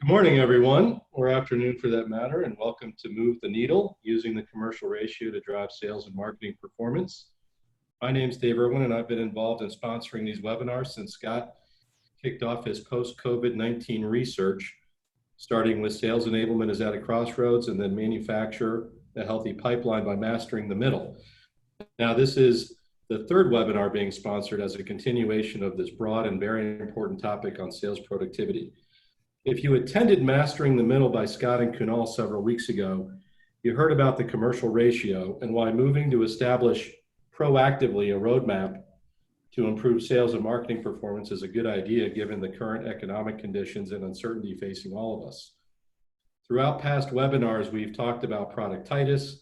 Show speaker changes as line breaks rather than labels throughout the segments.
Good morning, everyone, or afternoon for that matter, and welcome to Move the Needle, using the commercial ratio to drive sales and marketing performance. My name is Dave Irwin, and I've been involved in sponsoring these webinars since Scott kicked off his post-COVID-19 research, starting with sales enablement is at a crossroads, and then manufacture a healthy pipeline by mastering the middle. Now, this is the third webinar being sponsored as a continuation of this broad and very important topic on sales productivity. If you attended Mastering the Middle by Scott and Kunal several weeks ago, you heard about the commercial ratio and why moving to establish proactively a roadmap to improve sales and marketing performance is a good idea given the current economic conditions and uncertainty facing all of us. Throughout past webinars, we've talked about productitis,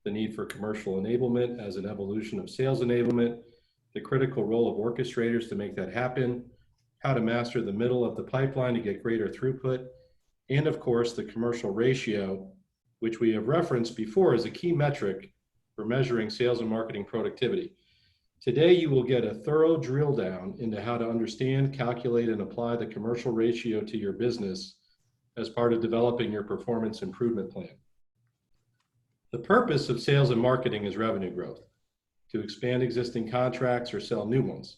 the need for commercial enablement as an evolution of sales enablement, the critical role of orchestrators to make that happen, how to master the middle of the pipeline to get greater throughput, and of course, the commercial ratio, which we have referenced before as a key metric for measuring sales and marketing productivity. Today, you will get a thorough drill down into how to understand, calculate, and apply the commercial ratio to your business as part of developing your performance improvement plan. The purpose of sales and marketing is revenue growth, to expand existing contracts or sell new ones.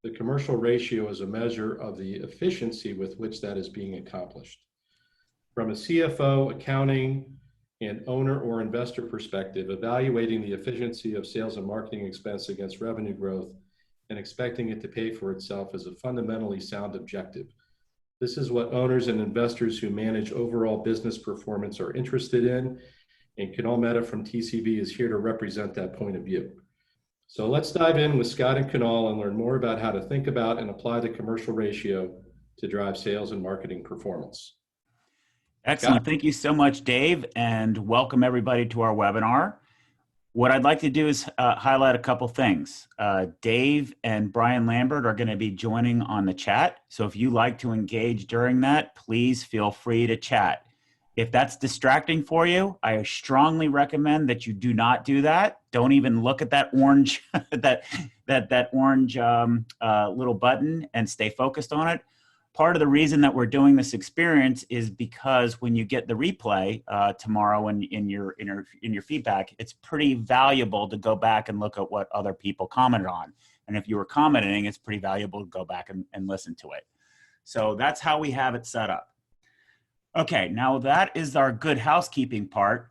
The commercial ratio is a measure of the efficiency with which that is being accomplished. From a CFO, accounting, and owner or investor perspective, evaluating the efficiency of sales and marketing expense against revenue growth and expecting it to pay for itself is a fundamentally sound objective. This is what owners and investors who manage overall business performance are interested in, and Kunal Mehta from TCV is here to represent that point of view. So let's dive in with Scott and Kunal and learn more about how to think about and apply the commercial ratio to drive sales and marketing performance.
Excellent.
Scott?
Thank you so much, Dave, and welcome everybody to our webinar. What I'd like to do is highlight a couple things. Dave and Brian Lambert are going to be joining on the chat. So if you like to engage during that, please feel free to chat. If that's distracting for you, I strongly recommend that you do not do that. Don't even look at that orange that orange little button and stay focused on it. Part of the reason that we're doing this experience is because when you get the replay tomorrow and in your feedback, it's pretty valuable to go back and look at what other people commented on. And if you were commenting, it's pretty valuable to go back and listen to it. So that's how we have it set up. Okay, now that is our good housekeeping part.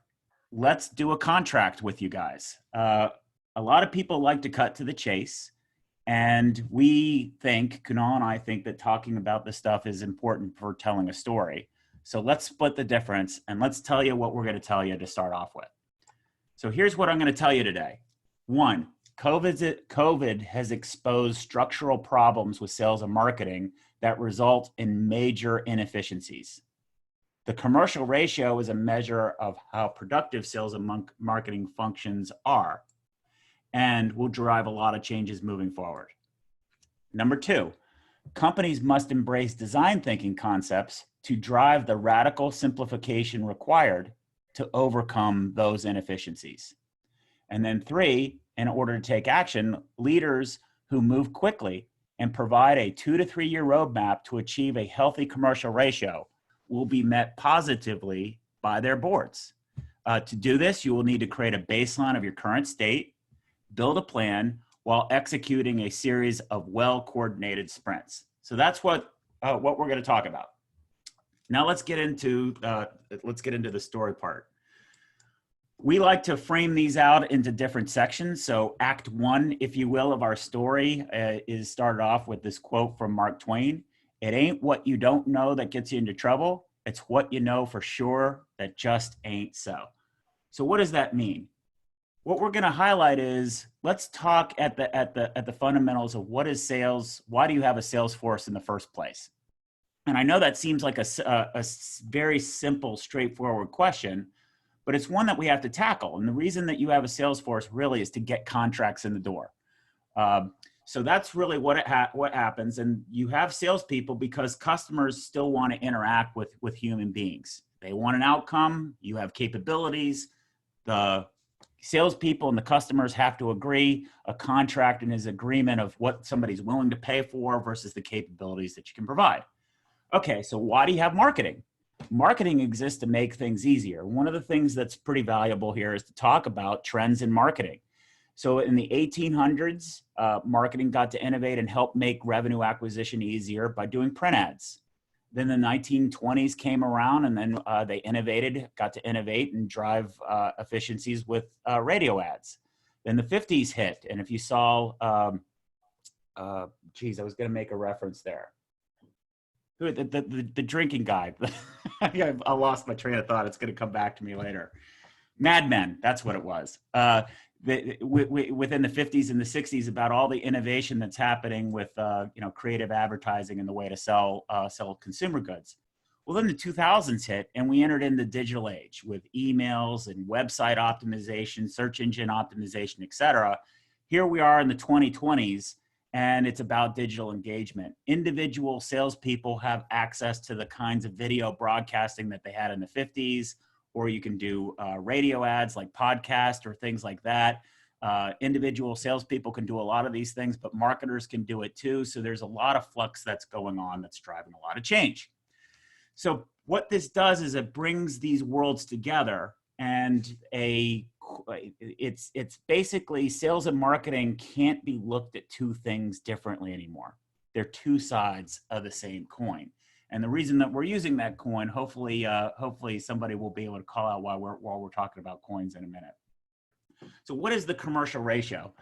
Let's do a contract with you guys. A lot of people like to cut to the chase, and we think, Kunal and I think that talking about this stuff is important for telling a story. So let's split the difference, and let's tell you what we're going to tell you to start off with. So here's what I'm going to tell you today. One, COVID has exposed structural problems with sales and marketing that result in major inefficiencies. The commercial ratio is a measure of how productive sales and marketing functions are, and will drive a lot of changes moving forward. Number two, companies must embrace design thinking concepts to drive the radical simplification required to overcome those inefficiencies. And then three, in order to take action, leaders who move quickly and provide a 2 to 3 year roadmap to achieve a healthy commercial ratio will be met positively by their boards. To do this, you will need to create a baseline of your current state, build a plan while executing a series of well-coordinated sprints. So that's what we're going to talk about. Now let's get into the story part. We like to frame these out into different sections. So act one, if you will, of our story is started off with this quote from Mark Twain. It ain't what you don't know that gets you into trouble. It's what you know for sure that just ain't so. So what does that mean? What we're going to highlight is, let's talk at the fundamentals of what is sales. Why do you have a sales force in the first place? And I know that seems like a very simple, straightforward question, but it's one that we have to tackle. And the reason that you have a sales force really is to get contracts in the door. So that's really what happens. And you have salespeople because customers still want to interact with human beings. They want an outcome. You have capabilities. The salespeople and the customers have to agree. A contract and his agreement of what somebody's willing to pay for versus the capabilities that you can provide. Okay, so why do you have marketing? marketing exists to make things easier. One of the things that's pretty valuable here is to talk about trends in marketing. So in the 1800s, marketing got to innovate and help make revenue acquisition easier by doing print ads. Then the 1920s came around, and then they got to innovate and drive efficiencies with radio ads. Then the 50s hit, and if you saw, geez, I was going to make a reference there. The drinking guy. I lost my train of thought. It's going to come back to me later. Mad Men, that's what it was. Within the 50s and the 60s, about all the innovation that's happening with creative advertising and the way to sell consumer goods. Well, then the 2000s hit, and we entered in the digital age with emails and website optimization, search engine optimization, et cetera. Here we are in the 2020s, and it's about digital engagement. Individual salespeople have access to the kinds of video broadcasting that they had in the 50s, or you can do radio ads like podcast or things like that. Individual salespeople can do a lot of these things, but marketers can do it too. So there's a lot of flux that's going on that's driving a lot of change. So what this does is it brings these worlds together, and it's basically sales and marketing can't be looked at two things differently anymore. They're two sides of the same coin. And the reason that we're using that coin, hopefully somebody will be able to call out while we're talking about coins in a minute. So what is the commercial ratio?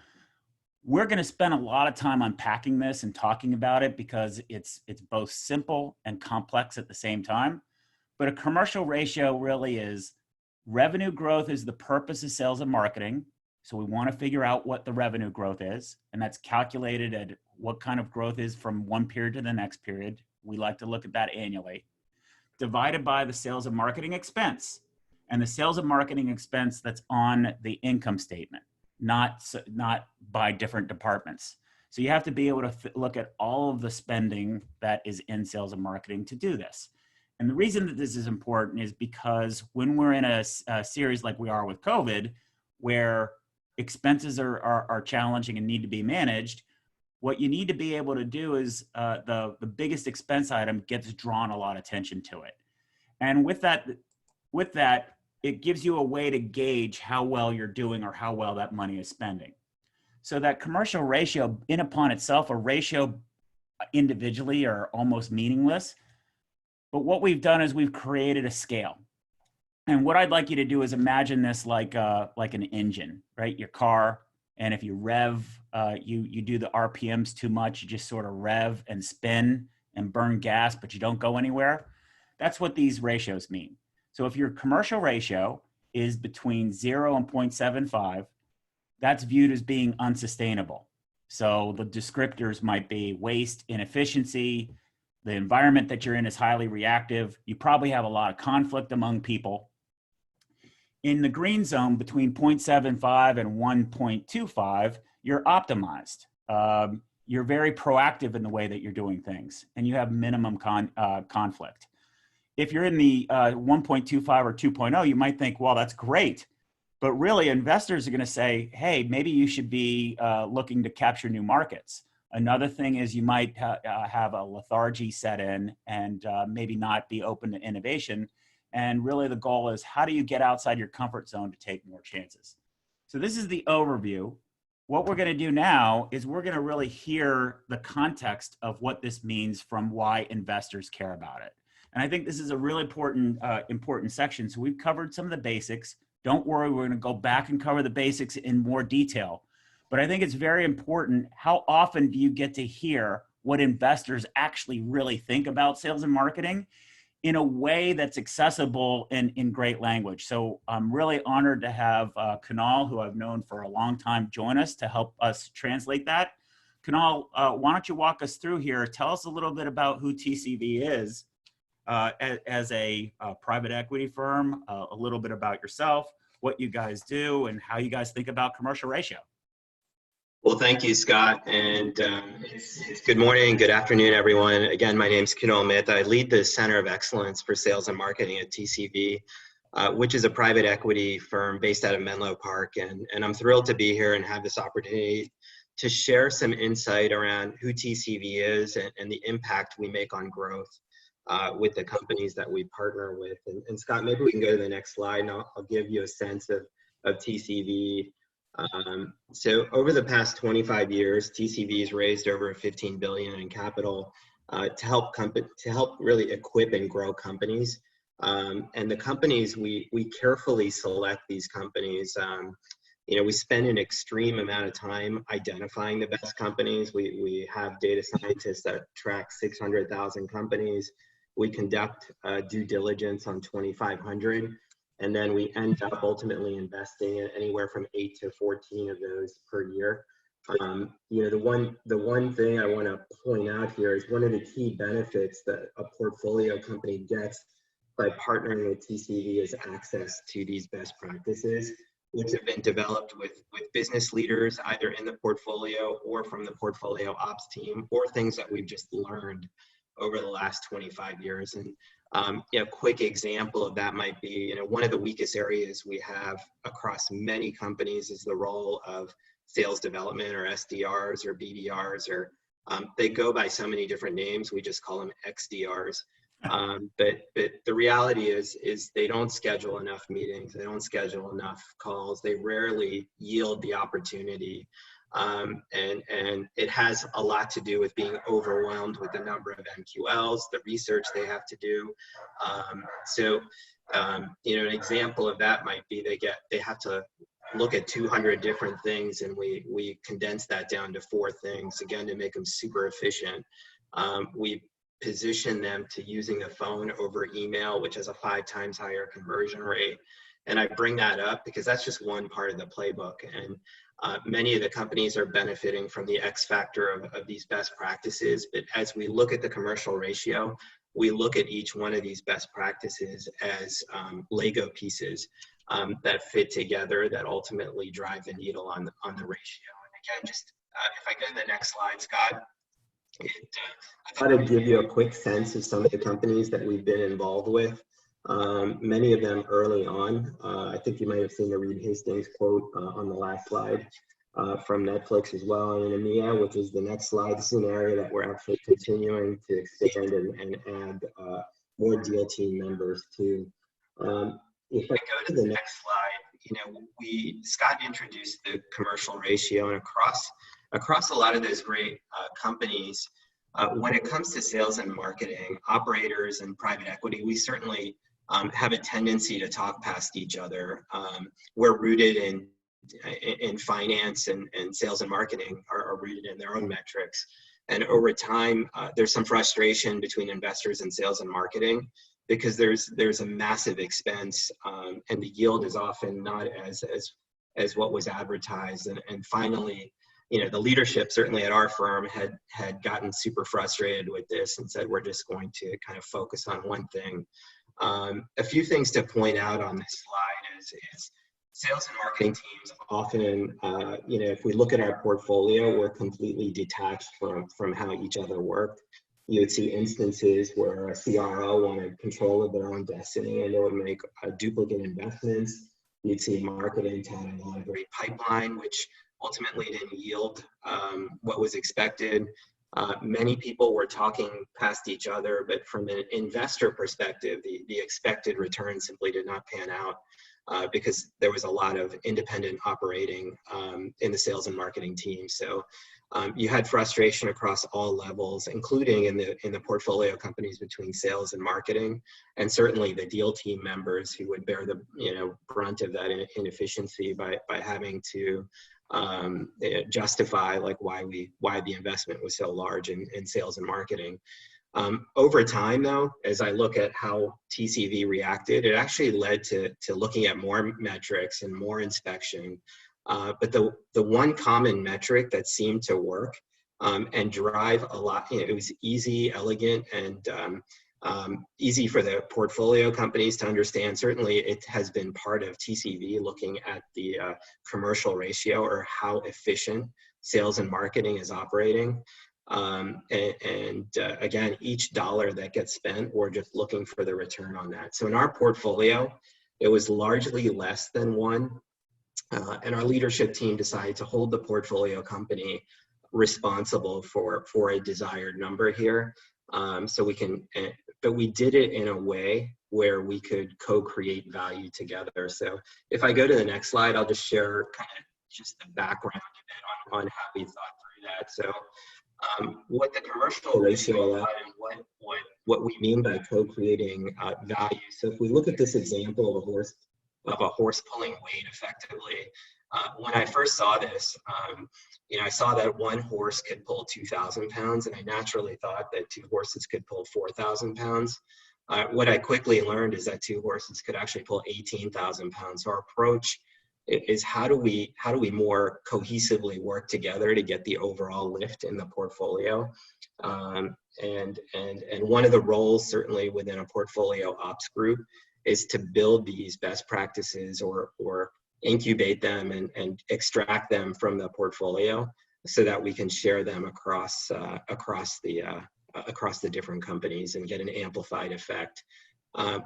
We're going to spend a lot of time unpacking this and talking about it because it's both simple and complex at the same time. But a commercial ratio really is revenue growth is the purpose of sales and marketing. So we want to figure out what the revenue growth is, and that's calculated at what kind of growth is from one period to the next period. We like to look at that annually, divided by the sales and marketing expense. And the sales and marketing expense that's on the income statement, not by different departments. So you have to be able to look at all of the spending that is in sales and marketing to do this. And the reason that this is important is because when we're in a series like we are with COVID, where expenses are challenging and need to be managed, what you need to be able to do is the biggest expense item gets drawn a lot of attention to it. And with that, it gives you a way to gauge how well you're doing or how well that money is spending. So that commercial ratio in upon itself, a ratio individually are almost meaningless. But what we've done is we've created a scale. And what I'd like you to do is imagine this like an engine, right? Your car. And if you rev, you do the RPMs too much, you just sort of rev and spin and burn gas, but you don't go anywhere. That's what these ratios mean. So if your commercial ratio is between 0 and 0.75, that's viewed as being unsustainable. So the descriptors might be waste, inefficiency, the environment that you're in is highly reactive. You probably have a lot of conflict among people. In the green zone between 0.75 and 1.25, you're optimized. You're very proactive in the way that you're doing things, and you have minimum conflict. If you're in the 1.25 or 2.0, you might think, well, that's great. But really, investors are going to say, hey, maybe you should be looking to capture new markets. Another thing is you might have a lethargy set in and maybe not be open to innovation. And really the goal is how do you get outside your comfort zone to take more chances? So this is the overview. What we're going to do now is we're going to really hear the context of what this means from why investors care about it. And I think this is a really important section. So we've covered some of the basics. Don't worry, we're going to go back and cover the basics in more detail. But I think it's very important. How often do you get to hear what investors actually really think about sales and marketing in a way that's accessible in great language? So I'm really honored to have Kunal, who I've known for a long time, join us to help us translate that. Kunal, why don't you walk us through here? Tell us a little bit about who TCV is as a private equity firm, a little bit about yourself, what you guys do, and how you guys think about commercial ratio.
Well, thank you, Scott, and good morning, good afternoon, everyone. Again, my name is Kunal Mehta. I lead the Center of Excellence for Sales and Marketing at TCV, which is a private equity firm based out of Menlo Park, and I'm thrilled to be here and have this opportunity to share some insight around who TCV is and the impact we make on growth. with the companies that we partner with. And Scott, maybe we can go to the next slide, and I'll give you a sense of TCV. So over the past 25 years, TCV has raised over 15 billion in capital to help really equip and grow companies. And the companies, we carefully select these companies. We spend an extreme amount of time identifying the best companies. We have data scientists that track 600,000 companies. We conduct due diligence on 2,500. And then we end up ultimately investing in anywhere from 8 to 14 of those per year. The one thing I want to point out here is one of the key benefits that a portfolio company gets by partnering with TCV is access to these best practices, which have been developed with business leaders, either in the portfolio or from the portfolio ops team, or things that we've just learned over the last 25 years. And a quick example of that might be, one of the weakest areas we have across many companies is the role of sales development, or SDRs or BDRs, or they go by so many different names. We just call them XDRs. But the reality is they don't schedule enough meetings. They don't schedule enough calls. They rarely yield the opportunity. And it has a lot to do with being overwhelmed with the number of MQLs, the research they have to do. An example of that might be they have to look at 200 different things, and we condense that down to 4 things, again, to make them super efficient. We position them to using the phone over email, which has a 5 times higher conversion rate. And I bring that up because that's just one part of the playbook. And many of the companies are benefiting from the X factor of these best practices. But as we look at the commercial ratio, we look at each one of these best practices as Lego pieces that fit together, that ultimately drive the needle on the ratio. And again, just if I go to the next slide, Scott. I thought I'd give you a quick sense of some of the companies that we've been involved with. Many of them early on. I think you might have seen the Reed Hastings quote on the last slide from Netflix as well. And EMEA, which is the next slide, this is an area that we're actually continuing to expand and add more deal team members to. If I go to the next slide, Scott introduced the commercial ratio, and across a lot of those great companies, when it comes to sales and marketing, operators and private equity, we certainly have a tendency to talk past each other. We're rooted in finance, and sales and marketing are rooted in their own metrics. And over time, there's some frustration between investors and sales and marketing, because there's a massive expense, and the yield is often not as what was advertised. And finally, the leadership, certainly at our firm, had gotten super frustrated with this and said, we're just going to kind of focus on one thing. A few things to point out on this slide is sales and marketing teams often, if we look at our portfolio, we're completely detached from how each other work. You would see instances where a CRO wanted control of their own destiny, and they would make duplicate investments. You'd see marketing telling a lot of great pipeline, which ultimately didn't yield what was expected. Many people were talking past each other, but from an investor perspective, the expected return simply did not pan out because there was a lot of independent operating in the sales and marketing team. So you had frustration across all levels, including in the portfolio companies between sales and marketing, and certainly the deal team members who would bear the brunt of that inefficiency by having to justify why the investment was so large in sales and marketing. Over time, though, as I look at how TCV reacted, it actually led to looking at more metrics and more inspection. But the one common metric that seemed to work and drive a lot, it was easy, elegant, and easy for the portfolio companies to understand. Certainly, it has been part of TCV looking at the commercial ratio, or how efficient sales and marketing is operating. Again, each dollar that gets spent, we're just looking for the return on that. So in our portfolio, it was largely less than 1. And our leadership team decided to hold the portfolio company responsible for a desired number here. So we can, but we did it in a way where we could co-create value together. So if I go to the next slide, I'll just share kind of just the background a bit on how we thought through that. So what the commercial ratio allowed and what we mean by co-creating value. So if we look at this example of a horse pulling weight effectively, when I first saw this, I saw that one horse could pull 2,000 pounds, and I naturally thought that two horses could pull 4,000 pounds. What I quickly learned is that two horses could actually pull 18,000 pounds. So our approach is how do we more cohesively work together to get the overall lift in the portfolio, and one of the roles certainly within a portfolio ops group is to build these best practices or incubate them and extract them from the portfolio so that we can share them across the different companies and get an amplified effect.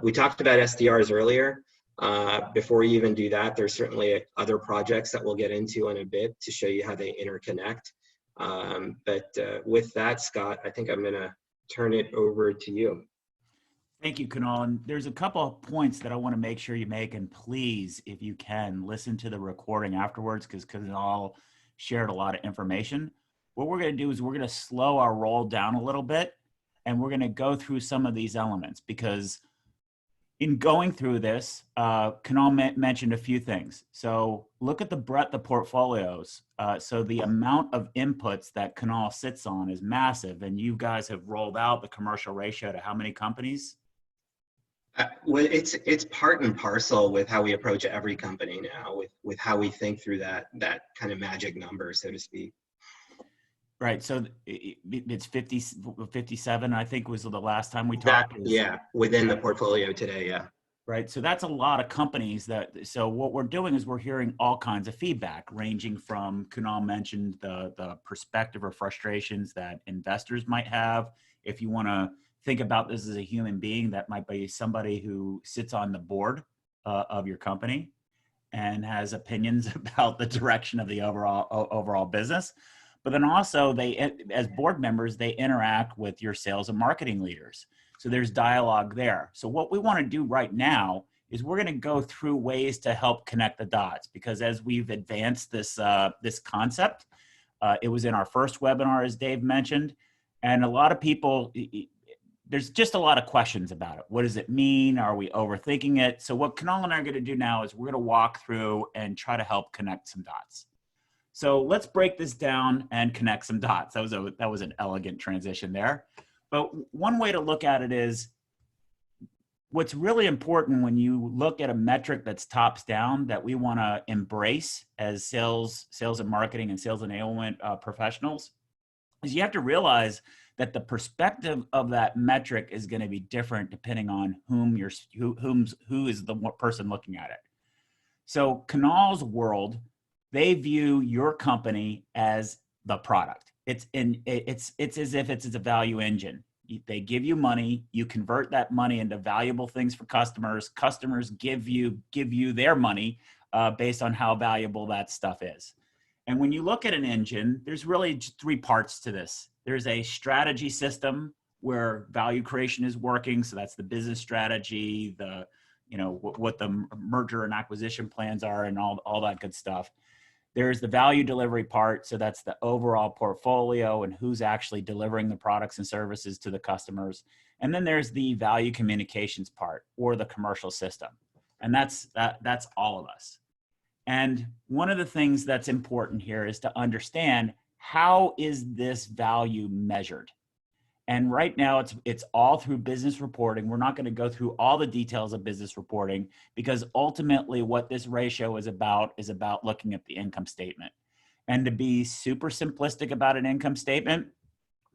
We talked about SDRs earlier. Before you even do that, there's certainly other projects that we'll get into in a bit to show you how they interconnect. But with that, Scott, I think I'm going to turn it over to you.
Thank you, Kunal. And there's a couple of points that I want to make sure you make. And please, if you can, listen to the recording afterwards because Kunal shared a lot of information. What we're going to do is we're going to slow our roll down a little bit, and we're going to go through some of these elements because in going through this, Kunal mentioned a few things. So look at the breadth of portfolios. So the amount of inputs that Kunal sits on is massive, and you guys have rolled out the commercial ratio to how many companies?
Well, it's part and parcel with how we approach every company now, with how we think through that kind of magic number, so to speak.
Right. So it's 57, I think, was the last time we talked.
Yeah, within the portfolio today, yeah.
Right. So that's a lot of companies so what we're doing is we're hearing all kinds of feedback, ranging from, Kunal mentioned, the perspective or frustrations that investors might have. If you want to think about this as a human being, that might be somebody who sits on the board of your company and has opinions about the direction of the overall business. But then also as board members, they interact with your sales and marketing leaders. So there's dialogue there. So what we want to do right now is we're going to go through ways to help connect the dots, because as we've advanced this concept, it was in our first webinar, as Dave mentioned, and a lot of people, there's just a lot of questions about it. What does it mean? Are we overthinking it? So what Kunal and I are going to do now is we're going to walk through and try to help connect some dots. So let's break this down and connect some dots. That was an elegant transition there. But one way to look at it is what's really important when you look at a metric that's tops down that we want to embrace as sales and marketing and sales enablement professionals is you have to realize that the perspective of that metric is going to be different depending on who is the person looking at it. So Kunal's world, they view your company as the product. It's as if it's a value engine. They give you money, you convert that money into valuable things for customers. Customers give you their money based on how valuable that stuff is. And when you look at an engine, there's really three parts to this. There's a strategy system where value creation is working. So that's the business strategy, what the merger and acquisition plans are and all that good stuff. There's the value delivery part. So that's the overall portfolio and who's actually delivering the products and services to the customers. And then there's the value communications part, or the commercial system. And that's all of us. And one of the things that's important here is to understand, how is this value measured? And right now it's all through business reporting. We're not going to go through all the details of business reporting, because ultimately what this ratio is about looking at the income statement. And to be super simplistic about an income statement,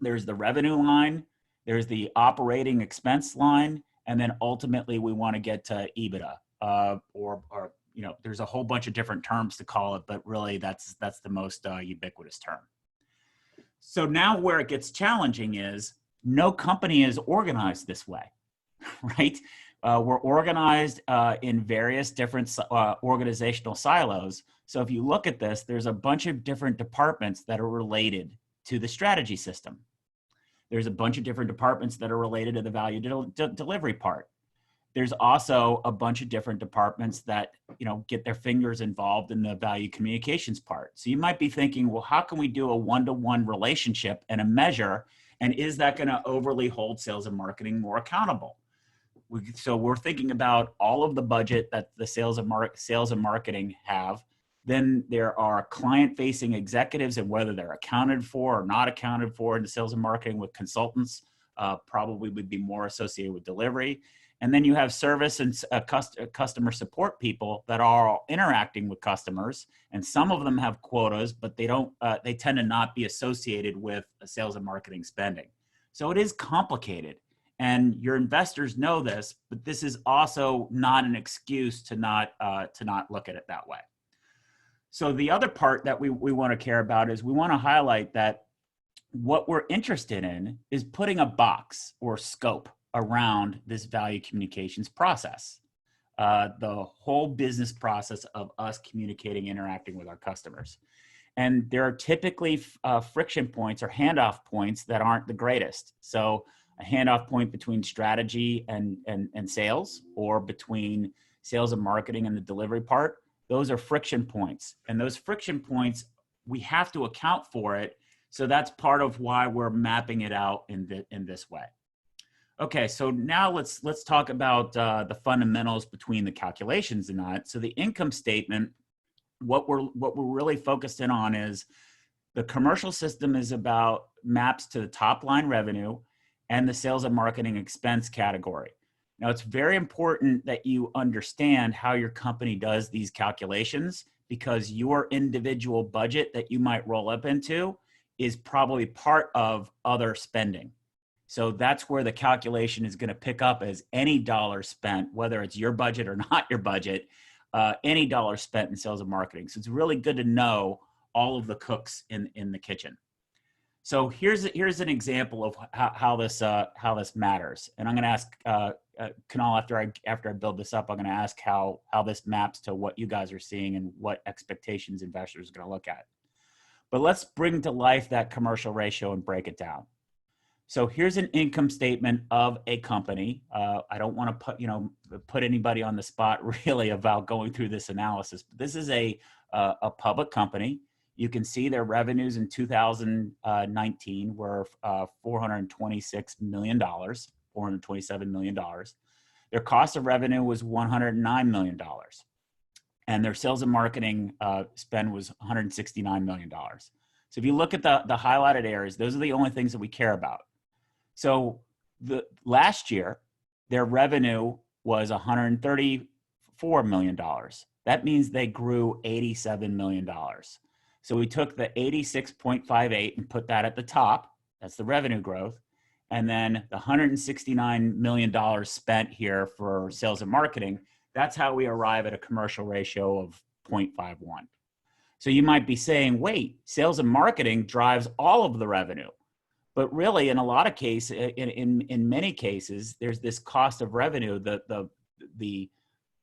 there's the revenue line, there's the operating expense line, and then ultimately we want to get to EBITDA, or there's a whole bunch of different terms to call it, but really that's the most ubiquitous term. So now where it gets challenging is no company is organized this way, right? We're organized in various different organizational silos. So if you look at this, there's a bunch of different departments that are related to the strategy system. There's a bunch of different departments that are related to the value delivery part. There's also a bunch of different departments that, get their fingers involved in the value communications part. So you might be thinking, well, how can we do a one-to-one relationship and a measure? And is that going to overly hold sales and marketing more accountable? So we're thinking about all of the budget that the sales and marketing have. Then there are client-facing executives and whether they're accounted for or not accounted for in the sales and marketing with consultants, probably would be more associated with delivery. And then you have service and customer support people that are interacting with customers, and some of them have quotas, but they don't. They tend to not be associated with sales and marketing spending. So it is complicated, and your investors know this, but this is also not an excuse to not look at it that way. So the other part that we want to care about is we want to highlight that what we're interested in is putting a box or scope around this value communications process, the whole business process of us communicating, interacting with our customers. And there are typically friction points or handoff points that aren't the greatest. So a handoff point between strategy and sales, or between sales and marketing and the delivery part, those are friction points. And those friction points, we have to account for it. So that's part of why we're mapping it out in this way. Okay, so now let's talk about the fundamentals between the calculations and that. So the income statement, what we're really focused in on is the commercial system is about maps to the top line revenue and the sales and marketing expense category. Now, it's very important that you understand how your company does these calculations, because your individual budget that you might roll up into is probably part of other spending. So that's where the calculation is going to pick up as any dollar spent, whether it's your budget or not your budget, any dollar spent in sales and marketing. So it's really good to know all of the cooks in the kitchen. So here's an example of how this matters. And I'm going to ask Kunal, after I build this up, I'm going to ask how this maps to what you guys are seeing and what expectations investors are going to look at. But let's bring to life that commercial ratio and break it down. So here's an income statement of a company. I don't want to put anybody on the spot really about going through this analysis, but this is a public company. You can see their revenues in 2019 were $427 million. Their cost of revenue was $109 million. And their sales and marketing spend was $169 million. So if you look at the highlighted areas, those are the only things that we care about. So last year, their revenue was $134 million. That means they grew $87 million. So we took the 86.58 and put that at the top. That's the revenue growth. And then the $169 million spent here for sales and marketing, that's how we arrive at a commercial ratio of 0.51. So you might be saying, wait, sales and marketing drives all of the revenue. But really, in a lot of cases, in many cases, there's this cost of revenue. The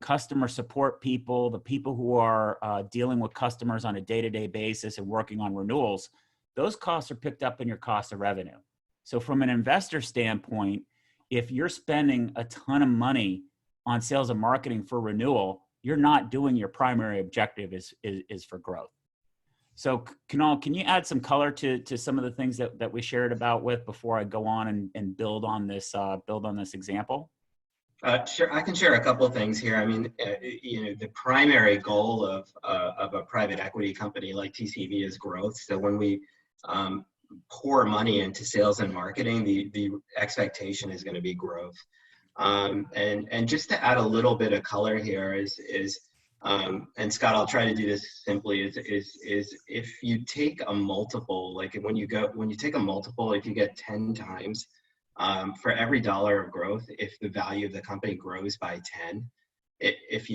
customer support people, the people who are dealing with customers on a day-to-day basis and working on renewals, those costs are picked up in your cost of revenue. So from an investor standpoint, if you're spending a ton of money on sales and marketing for renewal, you're not doing your primary objective is for growth. So Kunal, can you add some color to some of the things that we shared about with before I go on and build on this example?
Sure, I can share a couple of things here. I mean, the primary goal of a private equity company like TCV is growth. So when we pour money into sales and marketing, the expectation is going to be growth. And just to add a little bit of color here is and Scott, I'll try to do this simply, is if you take a multiple, like when you take a multiple, if you get 10 times, for every dollar of growth, if the value of the company grows by 10, if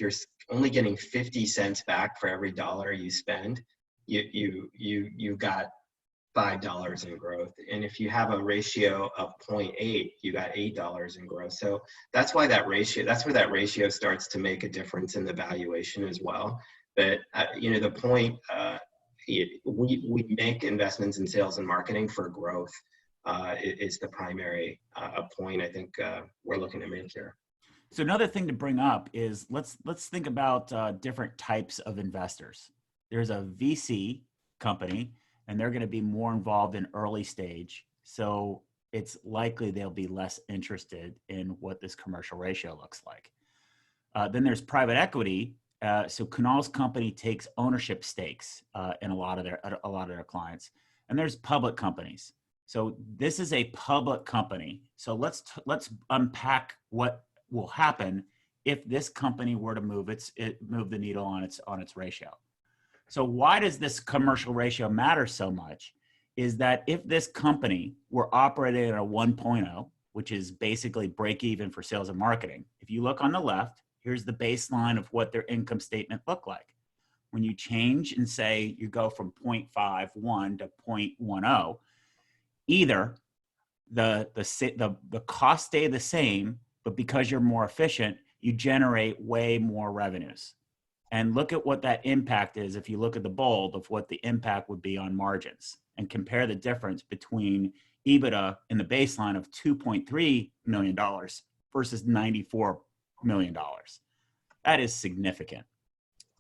you're only getting 50 cents back for every dollar you spend, you got $5 in growth. And if you have a ratio of 0.8, you got $8 in growth. So that's where that ratio starts to make a difference in the valuation as well. But the point, we make investments in sales and marketing for growth. is the primary point I think we're looking to make here.
So another thing to bring up is let's think about different types of investors. There's a VC company, and they're going to be more involved in early stage. So it's likely they'll be less interested in what this commercial ratio looks like. Then there's private equity. So Kunal's company takes ownership stakes in a lot of their clients, and there's public companies. So this is a public company. So let's unpack what will happen if this company were to move the needle on its ratio. So why does this commercial ratio matter so much? Is that if this company were operating at a 1.0, which is basically break even for sales and marketing, if you look on the left, here's the baseline of what their income statement looked like. When you change and say you go from 0.51 to 0.10, either the costs stay the same, but because you're more efficient, you generate way more revenues. And look at what that impact is if you look at the bold of what the impact would be on margins, and compare the difference between EBITDA in the baseline of $2.3 million versus $94 million. That is significant.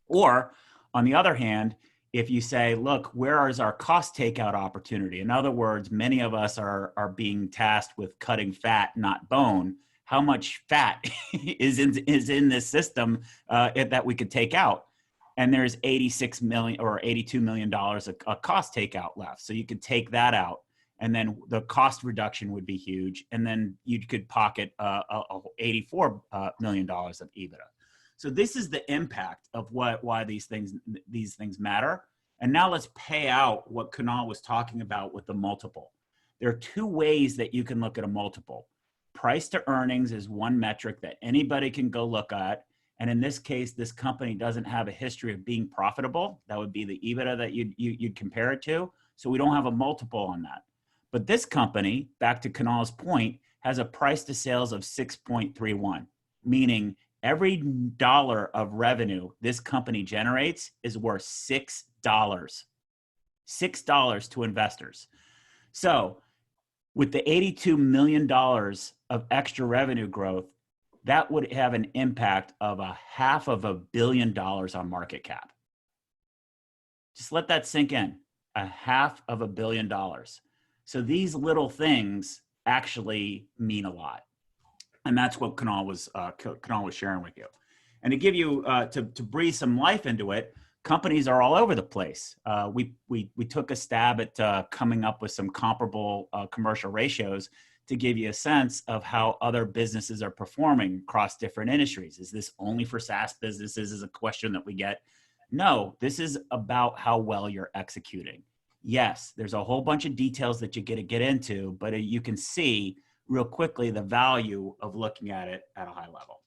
Or on the other hand, if you say, look, where is our cost takeout opportunity? In other words, many of us are being tasked with cutting fat, not bone. How much fat is in this system that we could take out? And there's $86 million or $82 million of cost takeout left. So you could take that out, and then the cost reduction would be huge. And then you could pocket $84 million of EBITDA. So this is the impact of why these things matter. And now let's pay out what Kunal was talking about with the multiple. There are two ways that you can look at a multiple. Price to earnings is one metric that anybody can go look at. And in this case, this company doesn't have a history of being profitable. That would be the EBITDA that you'd compare it to. So we don't have a multiple on that. But this company, back to Kunal's point, has a price to sales of 6.31, meaning every dollar of revenue this company generates is worth $6. $6 to investors. So with the $82 million of extra revenue growth, that would have an impact of $500 million on market cap. Just let that sink in, $500 million. So these little things actually mean a lot. And that's what Kunal was sharing with you. And to give you, to breathe some life into it, companies are all over the place. We took a stab at coming up with some comparable commercial ratios to give you a sense of how other businesses are performing across different industries. Is this only for SaaS businesses is a question that we get. No, this is about how well you're executing. Yes, there's a whole bunch of details that you get into, but you can see real quickly the value of looking at it at a high level.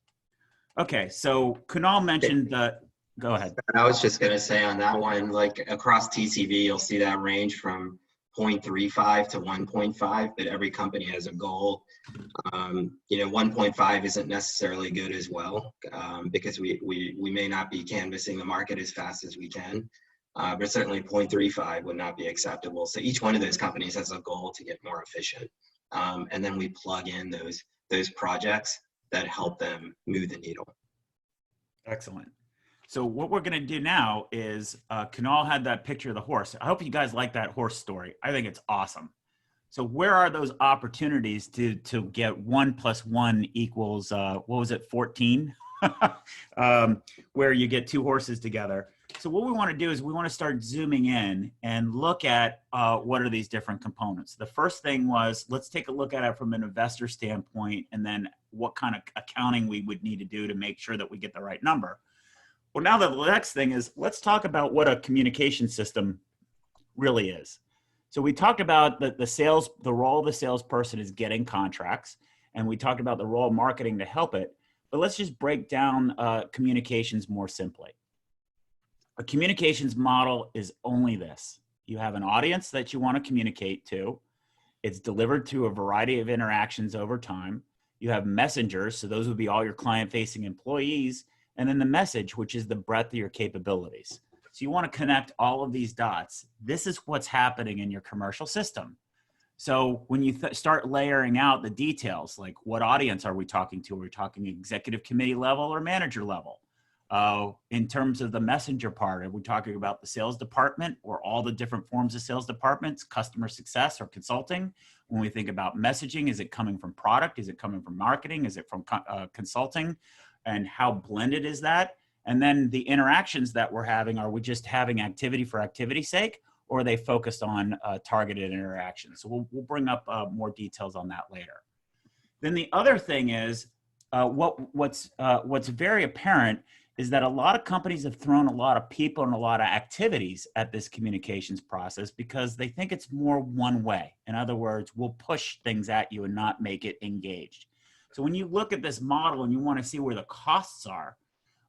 Okay, so Kunal mentioned the, go ahead.
I was just gonna say on that one, like across TCV, you'll see that range from 0.35 to 1.5, but every company has a goal. 1.5 isn't necessarily good as well, because we may not be canvassing the market as fast as we can, but certainly 0.35 would not be acceptable. So each one of those companies has a goal to get more efficient. And then we plug in those projects that help them move the needle.
Excellent. So what we're going to do now is Kunal had that picture of the horse. I hope you guys like that horse story. I think it's awesome. So where are those opportunities to get 1 + 1 equals, what was it, 14? Where you get two horses together. So what we want to do is we want to start zooming in and look at what are these different components. The first thing was, let's take a look at it from an investor standpoint, and then what kind of accounting we would need to do to make sure that we get the right number. Well, now the next thing is, let's talk about what a communication system really is. So we talked about the role of the salesperson is getting contracts, and we talked about the role of marketing to help it, but let's just break down communications more simply. A communications model is only this. You have an audience that you want to communicate to. It's delivered through a variety of interactions over time. You have messengers, so those would be all your client-facing employees, and then the message, which is the breadth of your capabilities. So you want to connect all of these dots. This is what's happening in your commercial system. So when you start layering out the details, like what audience are we talking to? Are we talking executive committee level or manager level? In terms of the messenger part, are we talking about the sales department or all the different forms of sales departments, customer success or consulting? When we think about messaging, is it coming from product? Is it coming from marketing? Is it from consulting? And how blended is that? And then the interactions that we're having, are we just having activity for activity's sake, or are they focused on targeted interactions? So we'll bring up more details on that later. Then the other thing is, what's very apparent is that a lot of companies have thrown a lot of people and a lot of activities at this communications process because they think it's more one way. In other words, we'll push things at you and not make it engaged. So when you look at this model and you want to see where the costs are,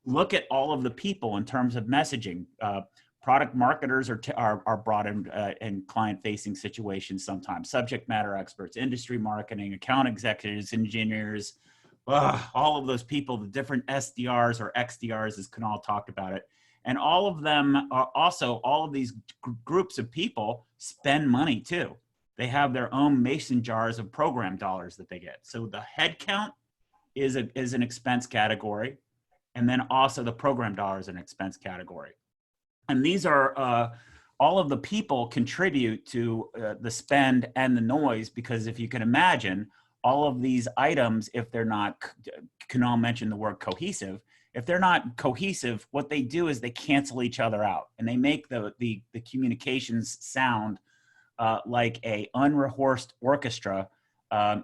look at all of the people in terms of messaging. Product marketers are brought in client-facing situations sometimes. Subject matter experts, industry marketing, account executives, engineers, all of those people, the different SDRs or XDRs, as Kunal talked about it. And all of them are also, all of these groups of people spend money too. They have their own mason jars of program dollars that they get. So the headcount is an expense category. And then also the program dollars an expense category. And these are, all of the people contribute to the spend and the noise, because if you can imagine, all of these items, if they're not, Kunal mentioned the word cohesive, if they're not cohesive, what they do is they cancel each other out, and they make the communications sound like a unrehearsed orchestra.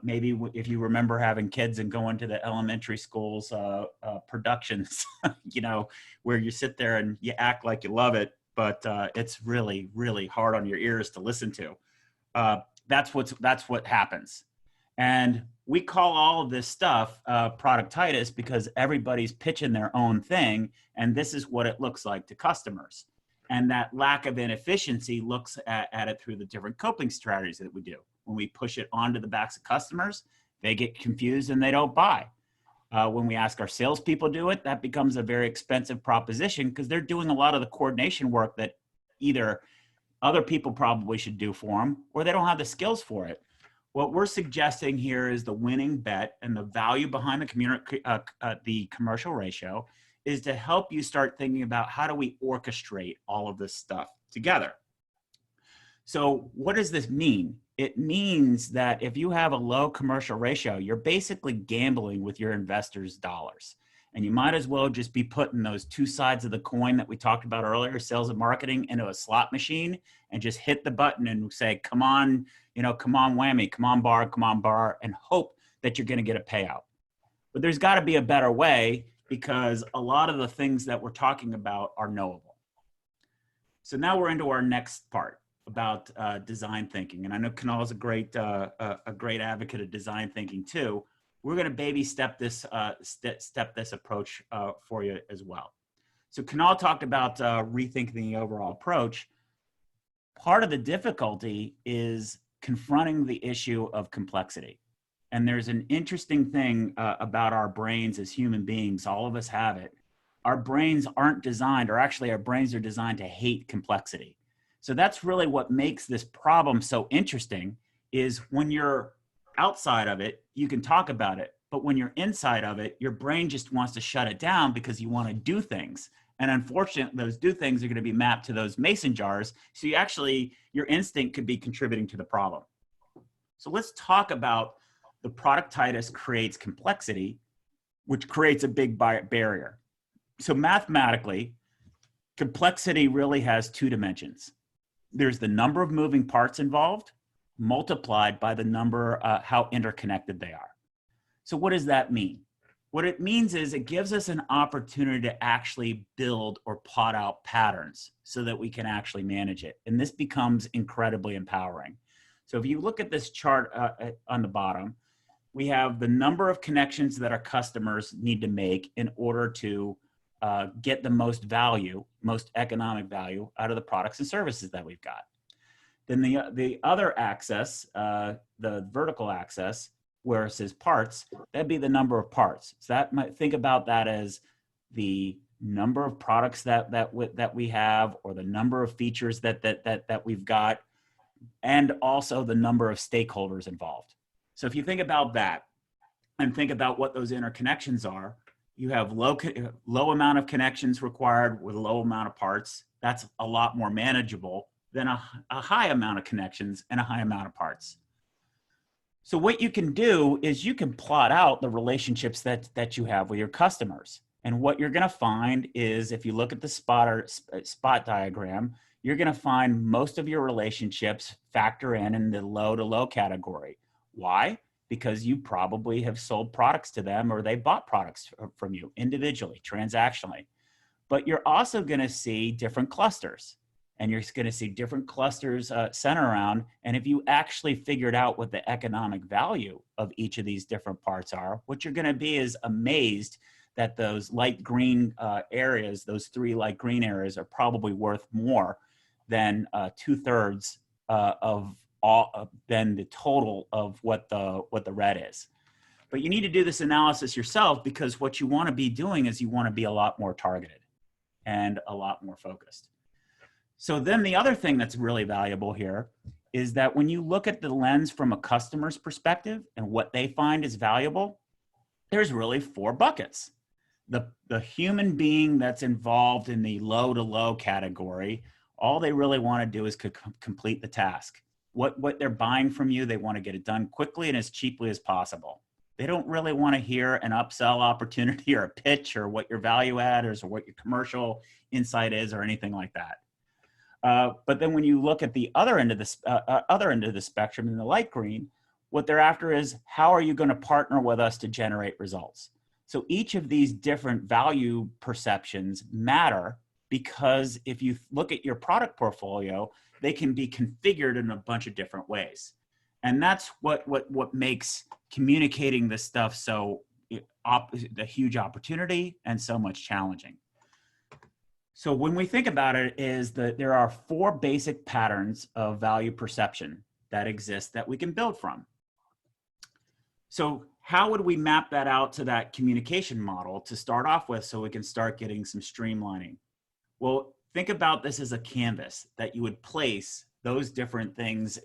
Maybe if you remember having kids and going to the elementary schools productions, you know, where you sit there and you act like you love it, but it's really, really hard on your ears to listen to. That's what happens. And we call all of this stuff productitis because everybody's pitching their own thing, and this is what it looks like to customers. And that lack of inefficiency looks at it through the different coping strategies that we do. When we push it onto the backs of customers, they get confused and they don't buy. When we ask our salespeople to do it, that becomes a very expensive proposition because they're doing a lot of the coordination work that either other people probably should do for them, or they don't have the skills for it. What we're suggesting here is the winning bet, and the value behind the commercial ratio is to help you start thinking about how do we orchestrate all of this stuff together. So what does this mean? It means that if you have a low commercial ratio, you're basically gambling with your investors' dollars. And you might as well just be putting those two sides of the coin that we talked about earlier, sales and marketing, into a slot machine and just hit the button and say, come on, come on whammy, come on bar, and hope that you're going to get a payout. But there's got to be a better way, because a lot of the things that we're talking about are knowable. So now we're into our next part about design thinking. And I know Kunal is a great advocate of design thinking too. We're going to baby step this approach for you as well. So Kunal talked about rethinking the overall approach. Part of the difficulty is confronting the issue of complexity. And there's an interesting thing about our brains as human beings. All of us have it. Our brains aren't designed, or actually our brains are designed to hate complexity. So that's really what makes this problem so interesting, is when you're outside of it, you can talk about it. But when you're inside of it, your brain just wants to shut it down because you want to do things. And unfortunately, those do things are going to be mapped to those mason jars. So your instinct could be contributing to the problem. So let's talk about the productitis creates complexity, which creates a big barrier. So mathematically, complexity really has two dimensions. There's the number of moving parts involved multiplied by the number, how interconnected they are. So what does that mean? What it means is it gives us an opportunity to actually build or plot out patterns so that we can actually manage it. And this becomes incredibly empowering. So if you look at this chart on the bottom, we have the number of connections that our customers need to make in order to get the most value, most economic value out of the products and services that we've got. Then the other axis, the vertical axis, where it says parts, that'd be the number of parts. So that might think about that as the number of products that we have, or the number of features that we've got and also the number of stakeholders involved. So if you think about that and think about what those interconnections are, you have low amount of connections required with a low amount of parts. That's a lot more manageable than a high amount of connections and a high amount of parts. So what you can do is you can plot out the relationships that you have with your customers. And what you're going to find is, if you look at the spot diagram, you're going to find most of your relationships factor in the low to low category. Why? Because you probably have sold products to them, or they bought products from you individually, transactionally. But you're also going to see different clusters, and you're going to see different clusters center around. And if you actually figured out what the economic value of each of these different parts are, what you're going to be is amazed that those light green areas, those 3 light green areas, are probably worth more than 2/3 of all than the total of what the red is. But you need to do this analysis yourself, because what you want to be doing is you want to be a lot more targeted and a lot more focused. So then the other thing that's really valuable here is that when you look at the lens from a customer's perspective and what they find is valuable, there's really 4 buckets. The human being that's involved in the low to low category, all they really want to do is complete the task. What they're buying from you, they want to get it done quickly and as cheaply as possible. They don't really want to hear an upsell opportunity or a pitch or what your value add is or what your commercial insight is or anything like that. But then when you look at the other end of the spectrum in the light green, what they're after is, how are you going to partner with us to generate results? So each of these different value perceptions matter, because if you look at your product portfolio, they can be configured in a bunch of different ways. And that's what makes communicating this stuff so a huge opportunity and so much challenging. So when we think about it, is that there are 4 basic patterns of value perception that exist that we can build from. So how would we map that out to that communication model to start off with, so we can start getting some streamlining? Well, think about this as a canvas that you would place those different things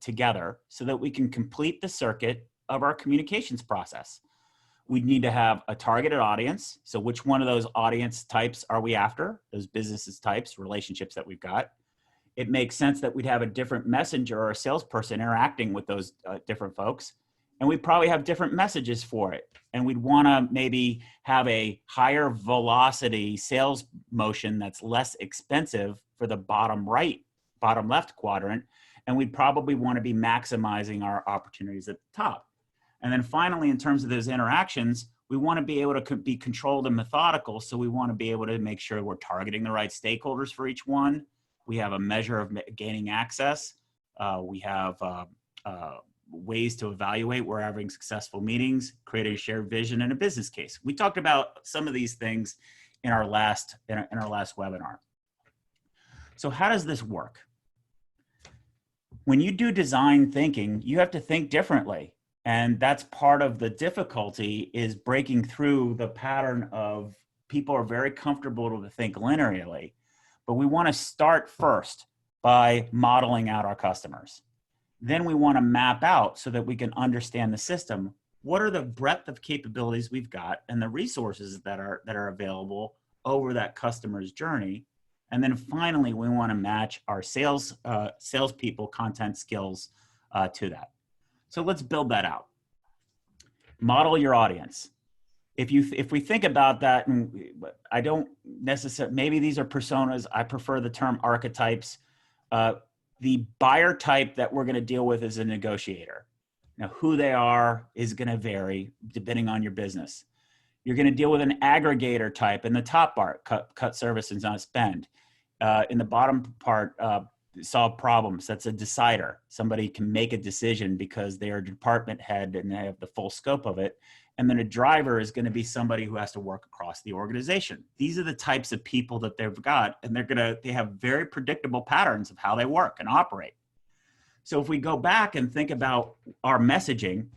together so that we can complete the circuit of our communications process. We need to have a targeted audience. So which one of those audience types are we after? Those businesses types, relationships that we've got. It makes sense that we'd have a different messenger or a salesperson interacting with those different folks. And we'd probably have different messages for it. And we'd want to maybe have a higher velocity sales motion that's less expensive for the bottom left quadrant. And we'd probably want to be maximizing our opportunities at the top. And then finally, in terms of those interactions, we want to be able to be controlled and methodical. So we want to be able to make sure we're targeting the right stakeholders for each one. We have a measure of gaining access. We have ways to evaluate we're having successful meetings, create a shared vision, and a business case. We talked about some of these things in our last webinar. So how does this work? When you do design thinking, you have to think differently. And that's part of the difficulty, is breaking through the pattern of people are very comfortable to think linearly, but we want to start first by modeling out our customers. Then we want to map out so that we can understand the system. What are the breadth of capabilities we've got and the resources that are available over that customer's journey? And then finally, we want to match our salespeople content skills to that. So let's build that out. Model your audience. If we think about that, and I don't necessarily, maybe these are personas. I prefer the term archetypes. The buyer type that we're going to deal with is a negotiator. Now, who they are is going to vary depending on your business. You're going to deal with an aggregator type in the top part, cut services, not spend. In the bottom part, solve problems. That's a decider. Somebody can make a decision because they are a department head and they have the full scope of it. And then a driver is going to be somebody who has to work across the organization. These are the types of people that they've got, and they have very predictable patterns of how they work and operate. So if we go back and think about our messaging,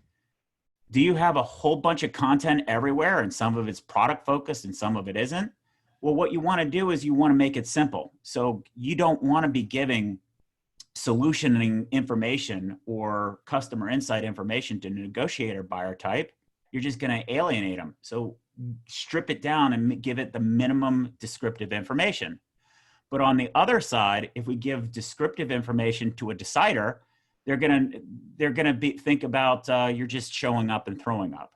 do you have a whole bunch of content everywhere, and some of it's product focused and some of it isn't? Well, what you want to do is you want to make it simple. So you don't want to be giving solutioning information or customer insight information to negotiate or buyer type, you're just going to alienate them. So strip it down and give it the minimum descriptive information. But on the other side, if we give descriptive information to a decider, they're gonna think about you're just showing up and throwing up.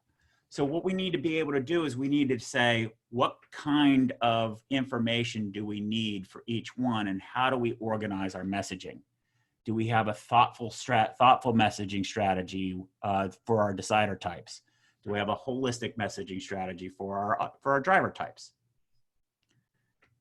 So what we need to be able to do is we need to say, what kind of information do we need for each one, and how do we organize our messaging? Do we have a thoughtful messaging strategy for our decider types? Do we have a holistic messaging strategy for our driver types?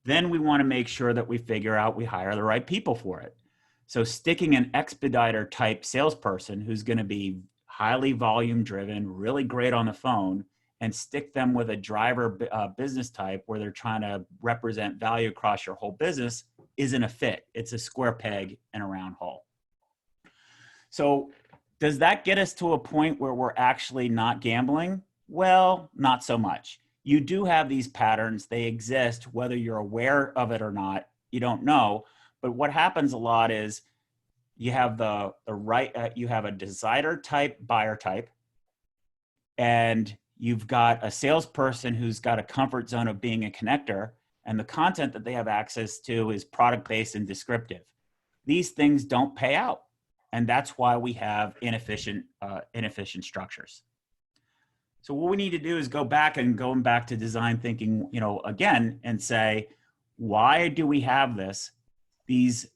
Then we want to make sure that we figure out we hire the right people for it. So sticking an expediter type salesperson who's going to be highly volume driven, really great on the phone, and stick them with a driver business type where they're trying to represent value across your whole business isn't a fit. It's a square peg in a round hole. So does that get us to a point where we're actually not gambling? Well, not so much. You do have these patterns. They exist, whether you're aware of it or not, you don't know. But what happens a lot is you have you have a decider type, buyer type, and you've got a salesperson who's got a comfort zone of being a connector, and the content that they have access to is product-based and descriptive. These things don't pay out, and that's why we have inefficient structures. So what we need to do is going back to design thinking, again, and say, why do we have this? These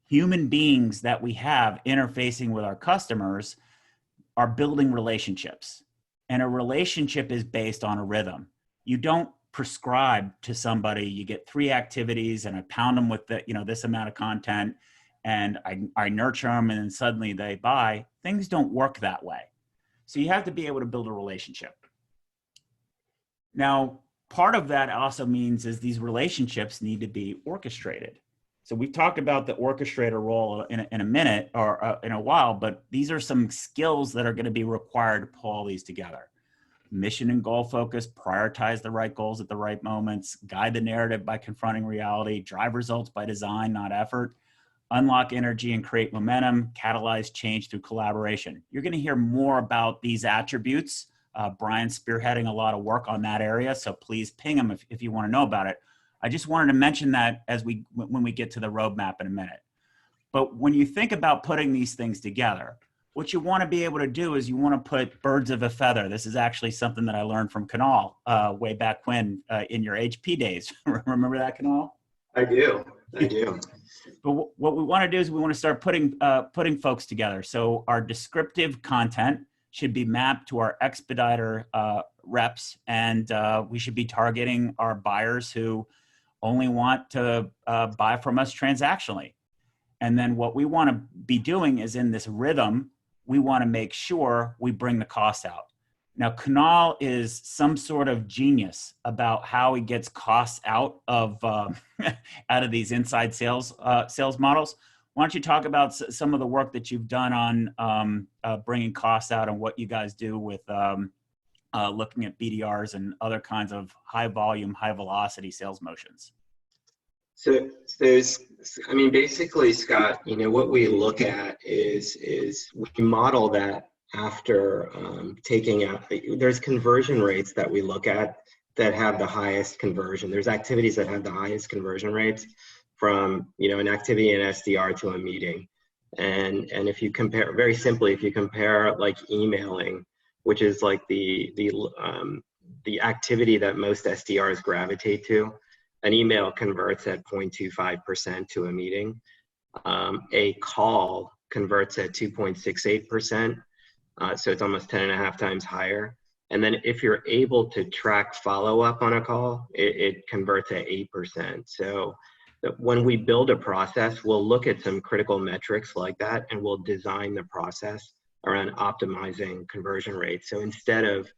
human beings that we have interfacing with our customers are building relationships. And a relationship is based on a rhythm. You don't prescribe to somebody, you get 3 activities and I pound them with this amount of content and I nurture them and then suddenly they buy. Things don't work that way. So you have to be able to build a relationship. Now, part of that also means is these relationships need to be orchestrated. So we've talked about the orchestrator role in a minute or in a while, but these are some skills that are going to be required to pull all these together. Mission and goal focus, prioritize the right goals at the right moments, guide the narrative by confronting reality, drive results by design, not effort, unlock energy and create momentum, catalyze change through collaboration. You're going to hear more about these attributes. Brian's spearheading a lot of work on that area, so please ping him if you want to know about it. I just wanted to mention that when we get to the roadmap in a minute. But when you think about putting these things together, what you want to be able to do is you want to put birds of a feather. This is actually something that I learned from Kunal way back when in your HP days. Remember that, Kunal?
I do.
But what we want to do is we want to start putting folks together. So our descriptive content should be mapped to our expediter reps, and we should be targeting our buyers who only want to buy from us transactionally. And then what we want to be doing is in this rhythm, we want to make sure we bring the cost out. Now, Kunal is some sort of genius about how he gets costs out of out of these inside sales models. Why don't you talk about some of the work that you've done on bringing costs out and what you guys do with looking at BDRs and other kinds of high volume, high velocity sales motions?
So there's, basically, Scott, what we look at is we model that after taking out, there's conversion rates that we look at that have the highest conversion. There's activities that have the highest conversion rates from, an activity in SDR to a meeting. And if you compare, very simply, if you compare like emailing, which is like the activity that most SDRs gravitate to, an email converts at 0.25% to a meeting. A call converts at 2.68%. So it's almost 10.5 times higher. And then if you're able to track follow-up on a call, it converts at 8%. So when we build a process, we'll look at some critical metrics like that, and we'll design the process around optimizing conversion rates. So instead of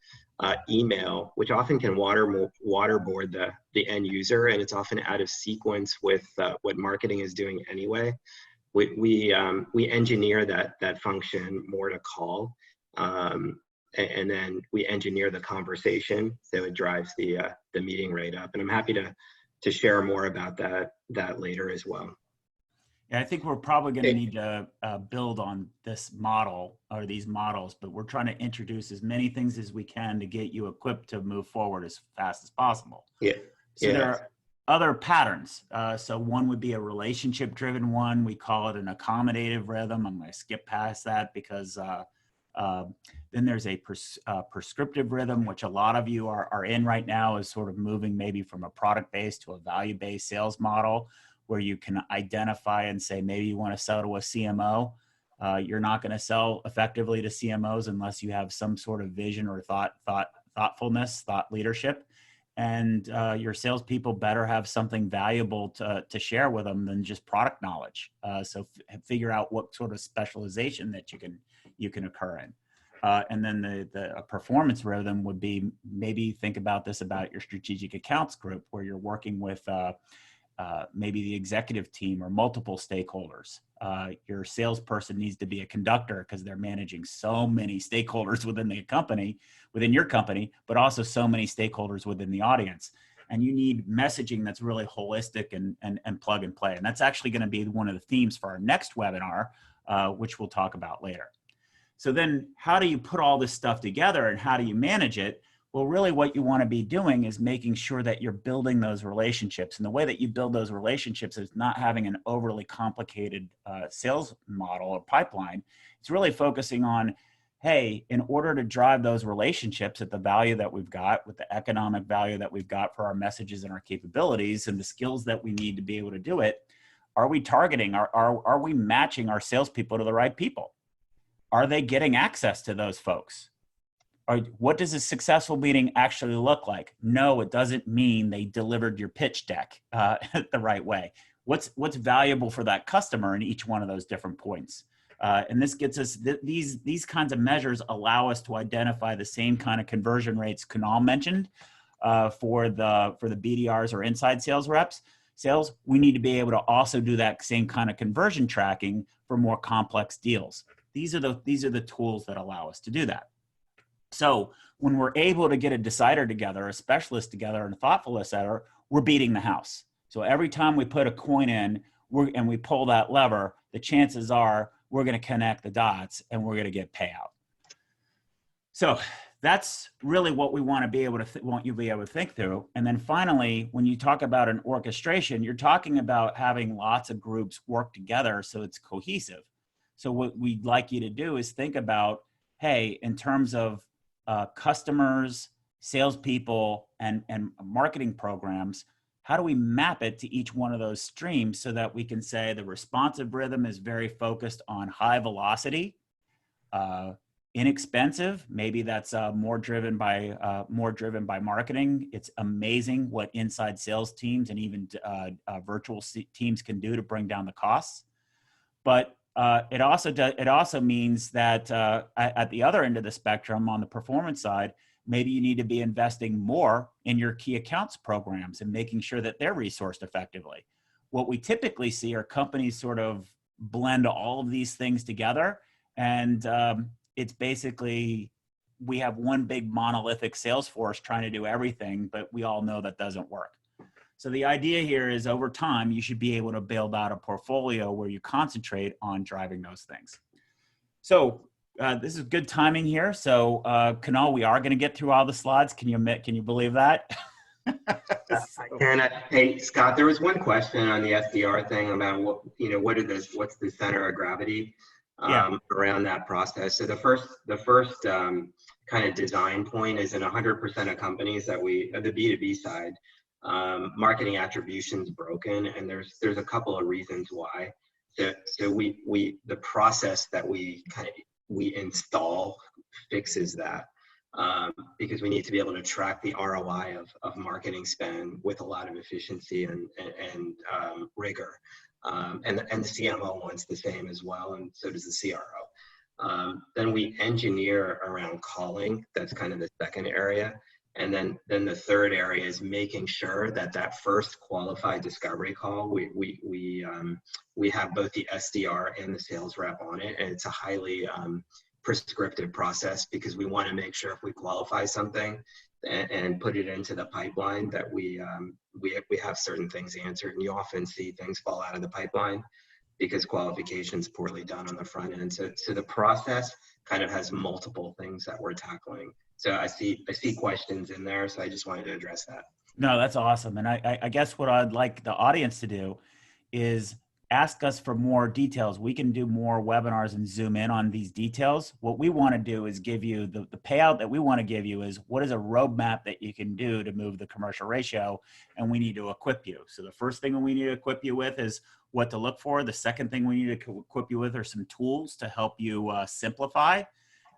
email, which often can waterboard the end user, and it's often out of sequence with what marketing is doing anyway, we engineer that function more to call, and then we engineer the conversation so it drives the meeting rate up. And I'm happy to share more about that later as well.
Yeah, I think we're probably going to need to build on this model or these models, but we're trying to introduce as many things as we can to get you equipped to move forward as fast as possible.
Yeah.
So there are other patterns. So one would be a relationship-driven one. We call it an accommodative rhythm. I'm going to skip past that because then there's a prescriptive rhythm, which a lot of you are in right now, is sort of moving maybe from a product-based to a value-based sales model, where you can identify and say, maybe you want to sell to a CMO. You're not going to sell effectively to CMOs unless you have some sort of vision or thoughtfulness, thought leadership. And your salespeople better have something valuable to share with them than just product knowledge. So figure out what sort of specialization that you can occur in. And then the performance rhythm would be, maybe think about this about your strategic accounts group, where you're working with maybe the executive team or multiple stakeholders. Your salesperson needs to be a conductor because they're managing so many stakeholders within your company, but also so many stakeholders within the audience. And you need messaging that's really holistic and plug and play. And that's actually going to be one of the themes for our next webinar, which we'll talk about later. So then how do you put all this stuff together and how do you manage it? Well, really what you want to be doing is making sure that you're building those relationships. And the way that you build those relationships is not having an overly complicated sales model or pipeline. It's really focusing on, hey, in order to drive those relationships at the value that we've got, with the economic value that we've got for our messages and our capabilities and the skills that we need to be able to do it, are we targeting, are we matching our salespeople to the right people? Are they getting access to those folks? What does a successful meeting actually look like? No, it doesn't mean they delivered your pitch deck the right way. What's valuable for that customer in each one of those different points? And this gets us, these kinds of measures allow us to identify the same kind of conversion rates Kunal mentioned for the BDRs or inside sales reps. We need to be able to also do that same kind of conversion tracking for more complex deals. These are the tools that allow us to do that. So when we're able to get a decider together, a specialist together, and a thoughtful decider, we're beating the house. So every time we put a coin in and we pull that lever, the chances are we're going to connect the dots and we're going to get payout. So that's really what we want to be able to want you to be able to think through. And then finally, when you talk about an orchestration, you're talking about having lots of groups work together so it's cohesive. So what we'd like you to do is think about, hey, in terms of customers, salespeople, and marketing programs, how do we map it to each one of those streams so that we can say the responsive rhythm is very focused on high velocity, inexpensive? Maybe that's more driven by marketing. It's amazing what inside sales teams and even virtual teams can do to bring down the costs. But it also means that at the other end of the spectrum, on the performance side, maybe you need to be investing more in your key accounts programs and making sure that they're resourced effectively. What we typically see are companies sort of blend all of these things together, and it's basically, we have one big monolithic sales force trying to do everything, but we all know that doesn't work. So the idea here is, over time, you should be able to build out a portfolio where you concentrate on driving those things. So this is good timing here. So Kunal, we are going to get through all the slides. Can you believe that?
I can. Hey, Scott, there was one question on the SDR thing about what's the center of gravity around that process. So the first kind of design point is in 100% of companies that the B2B side, marketing attribution's broken, and there's a couple of reasons why. So the process that we install fixes that, because we need to be able to track the ROI of marketing spend with a lot of efficiency and rigor, and the CMO wants the same as well, and so does the CRO. Then we engineer around calling. That's kind of the second area. And then the third area is making sure that first qualified discovery call, we have both the SDR and the sales rep on it, and it's a highly prescriptive process, because we want to make sure if we qualify something and put it into the pipeline that we have certain things answered. And you often see things fall out of the pipeline because qualification's poorly done on the front end. So the process kind of has multiple things that we're tackling. So I see questions in there, so I just wanted to address that.
No, that's awesome. And I guess what I'd like the audience to do is ask us for more details. We can do more webinars and zoom in on these details. What we want to do is give you the payout that we want to give you is what is a roadmap that you can do to move the commercial ratio, and we need to equip you. So the first thing we need to equip you with is what to look for. The second thing we need to equip you with are some tools to help you simplify.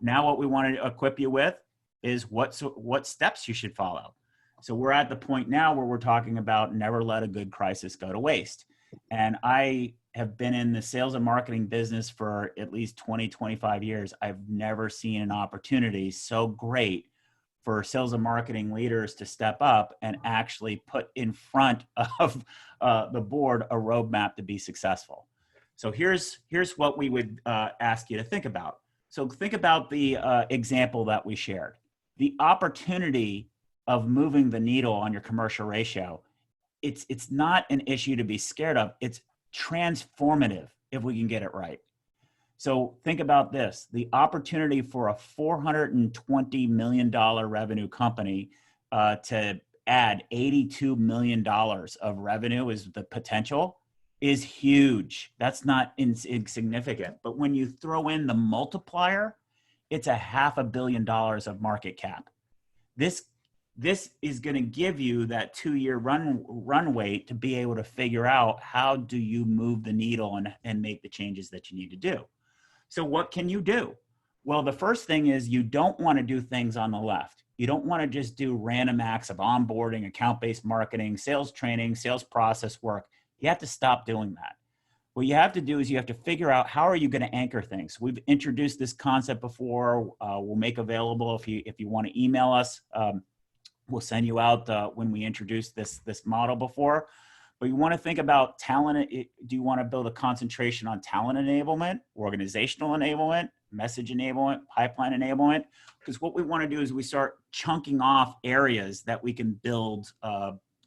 Now what we want to equip you with is what steps you should follow. So we're at the point now where we're talking about never let a good crisis go to waste. And I have been in the sales and marketing business for at least 20, 25 years. I've never seen an opportunity so great for sales and marketing leaders to step up and actually put in front of the board a roadmap to be successful. So here's what we would ask you to think about. So think about the example that we shared. The opportunity of moving the needle on your commercial ratio, it's not an issue to be scared of. It's transformative if we can get it right. So think about this. The opportunity for a $420 million revenue company to add $82 million of revenue is the potential is huge. That's not insignificant. But when you throw in the multiplier, it's a $500 million of market cap. This is going to give you that 2-year runway to be able to figure out how do you move the needle and make the changes that you need to do. So what can you do? Well, the first thing is you don't want to do things on the left. You don't want to just do random acts of onboarding, account-based marketing, sales training, sales process work. You have to stop doing that. What you have to do is you have to figure out how are you going to anchor things. We've introduced this concept before. We'll make available if you want to email us. We'll send you out when we introduce this model before. But you want to think about talent. Do you want to build a concentration on talent enablement, organizational enablement, message enablement, pipeline enablement? Because what we want to do is we start chunking off areas that we can build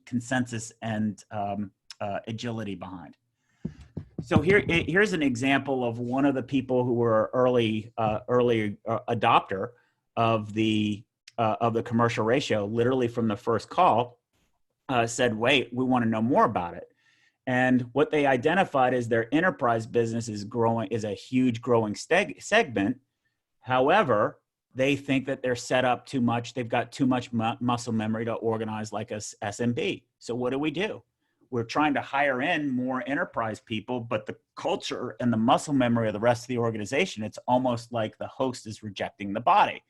consensus and agility behind. So here's an example of one of the people who were early adopter of the commercial ratio, literally from the first call, said, wait, we want to know more about it. And what they identified is their enterprise business is a huge growing segment. However, they think that they're set up too much. They've got too much muscle memory to organize like a SMB. So what do? We're trying to hire in more enterprise people, but the culture and the muscle memory of the rest of the organization, it's almost like the host is rejecting the body.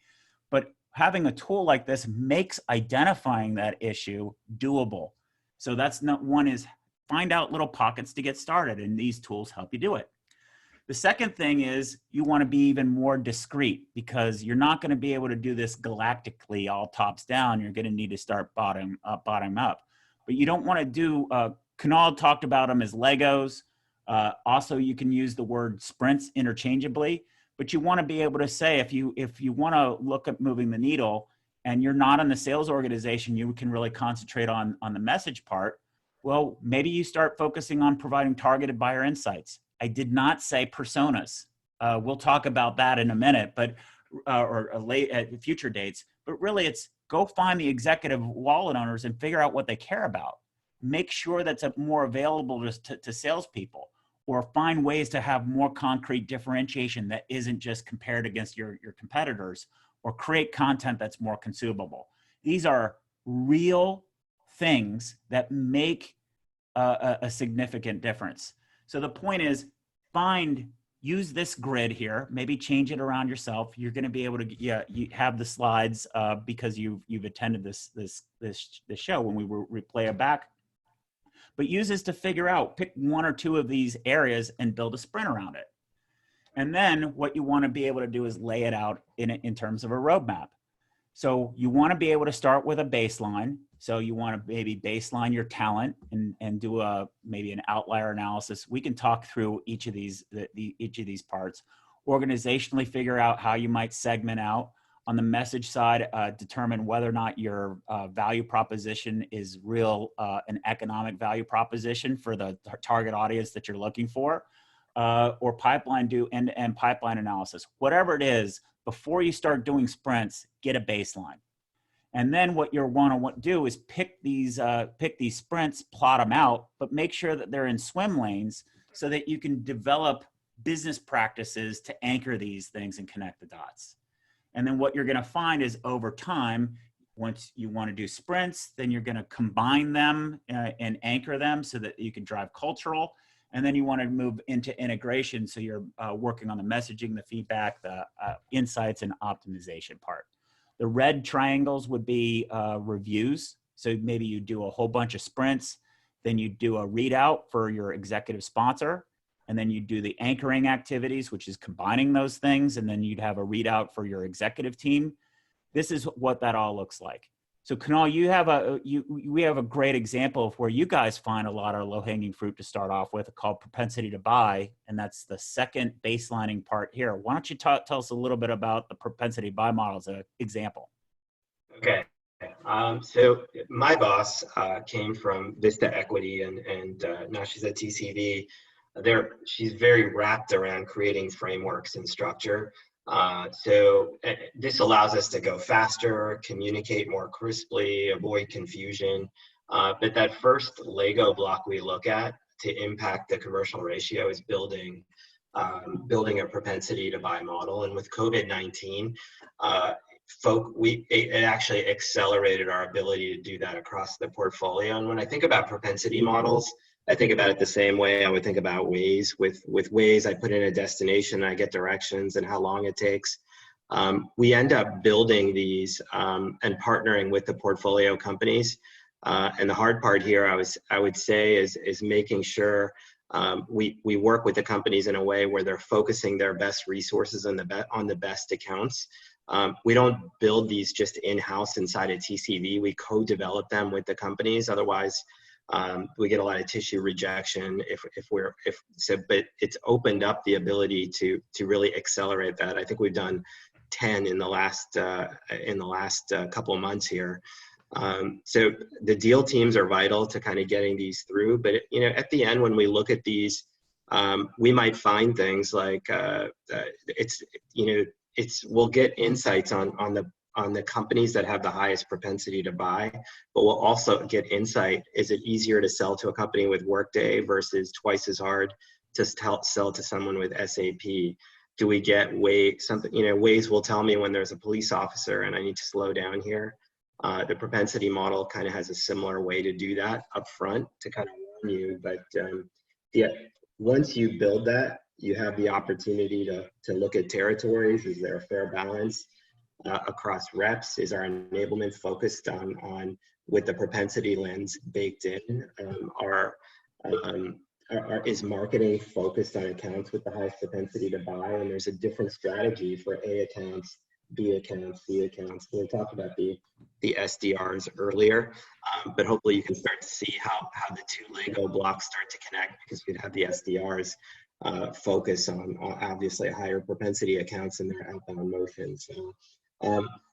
But having a tool like this makes identifying that issue doable. So that's not one is find out little pockets to get started, and these tools help you do it. The second thing is you want to be even more discreet because you're not going to be able to do this galactically all tops down. You're going to need to start bottom up. But you don't want to do, Kunal talked about them as Legos. Also, you can use the word sprints interchangeably, but you want to be able to say, if you want to look at moving the needle and you're not in the sales organization, you can really concentrate on the message part. Well, maybe you start focusing on providing targeted buyer insights. I did not say personas. We'll talk about that in a minute, but or late at future dates. But really, it's go find the executive wallet owners and figure out what they care about. Make sure that's more available to salespeople, or find ways to have more concrete differentiation that isn't just compared against your competitors, or create content that's more consumable. These are real things that make a significant difference. So the point is, use this grid here, maybe change it around yourself. You're going to be able to, you have the slides because you've attended this show when we replay it back. But use this to figure out, pick one or two of these areas and build a sprint around it. And then what you want to be able to do is lay it out in terms of a roadmap. So you want to be able to start with a baseline. So you want to maybe baseline your talent and do maybe an outlier analysis. We can talk through each of these parts. Organizationally, figure out how you might segment out. On the message side, determine whether or not your value proposition is real, an economic value proposition for the target audience that you're looking for. or pipeline, do end-to-end pipeline analysis. Whatever it is, before you start doing sprints, get a baseline. And then what you'll want to do is pick these sprints, plot them out, but make sure that they're in swim lanes so that you can develop business practices to anchor these things and connect the dots. And then what you're going to find is over time, once you want to do sprints, then you're going to combine them and anchor them so that you can drive cultural. And then you want to move into integration. So you're working on the messaging, the feedback, the insights, and optimization part. The red triangles would be reviews. So maybe you do a whole bunch of sprints, then you do a readout for your executive sponsor, and then you do the anchoring activities, which is combining those things, and then you'd have a readout for your executive team. This is what that all looks like. So Kunal, we have a great example of where you guys find a lot of low-hanging fruit to start off with, called propensity to buy, and that's the second baselining part here. Why don't you tell us a little bit about the propensity to buy model as an example?
Okay. So my boss came from Vista Equity, and now she's at TCV. She's very wrapped around creating frameworks and structure. So this allows us to go faster, communicate more crisply, avoid confusion. But that first Lego block we look at to impact the commercial ratio is building a propensity to buy model. And with COVID-19, it actually accelerated our ability to do that across the portfolio. And when I think about propensity models, I think about it the same way I would think about Waze. With Waze, I put in a destination, I get directions and how long it takes. We end up building these and partnering with the portfolio companies. And the hard part here, I would say, is making sure we work with the companies in a way where they're focusing their best resources on the best accounts. We don't build these just in-house inside of TCV. We co-develop them with the companies. Otherwise, we get a lot of tissue rejection but it's opened up the ability to really accelerate that. I think we've done 10 in the last couple of months here. So the deal teams are vital to kind of getting these through. But at the end, when we look at these, we might find things like we'll get insights on the companies that have the highest propensity to buy, but we'll also get insight. Is it easier to sell to a company with Workday versus twice as hard to sell to someone with SAP? Do we get Waze will tell me when there's a police officer and I need to slow down here. The propensity model kind of has a similar way to do that up front to kind of warn you. But once you build that, you have the opportunity to look at territories. Is there a fair balance across reps? Is our enablement focused on with the propensity lens baked in? Is marketing focused on accounts with the highest propensity to buy? And there's a different strategy for A accounts, B accounts, C accounts. We talked about the SDRs earlier, but hopefully you can start to see how the two Lego blocks start to connect, because we'd have the SDRs focus on obviously higher propensity accounts in their outbound motion. So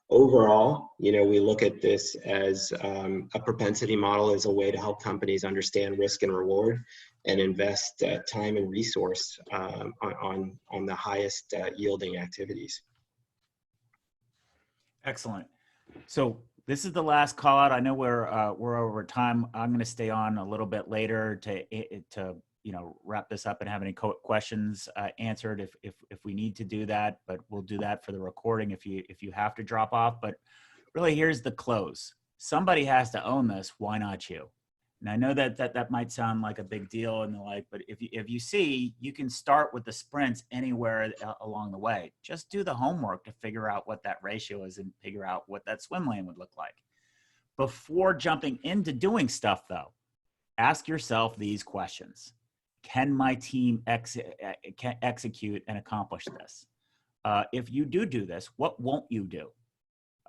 overall, we look at this as a propensity model as a way to help companies understand risk and reward and invest time and resource on the highest yielding activities.
Excellent. So this is the last call out. I know we're over time. I'm going to stay on a little bit later to wrap this up and have any questions answered if we need to do that, but we'll do that for the recording if you have to drop off. But really, here's the close. Somebody has to own this. Why not you? And I know that might sound like a big deal and the like, but if you see, you can start with the sprints anywhere along the way. Just do the homework to figure out what that ratio is and figure out what that swim lane would look like. Before jumping into doing stuff, though, ask yourself these questions. Can my team execute and accomplish this? If you do this, what won't you do?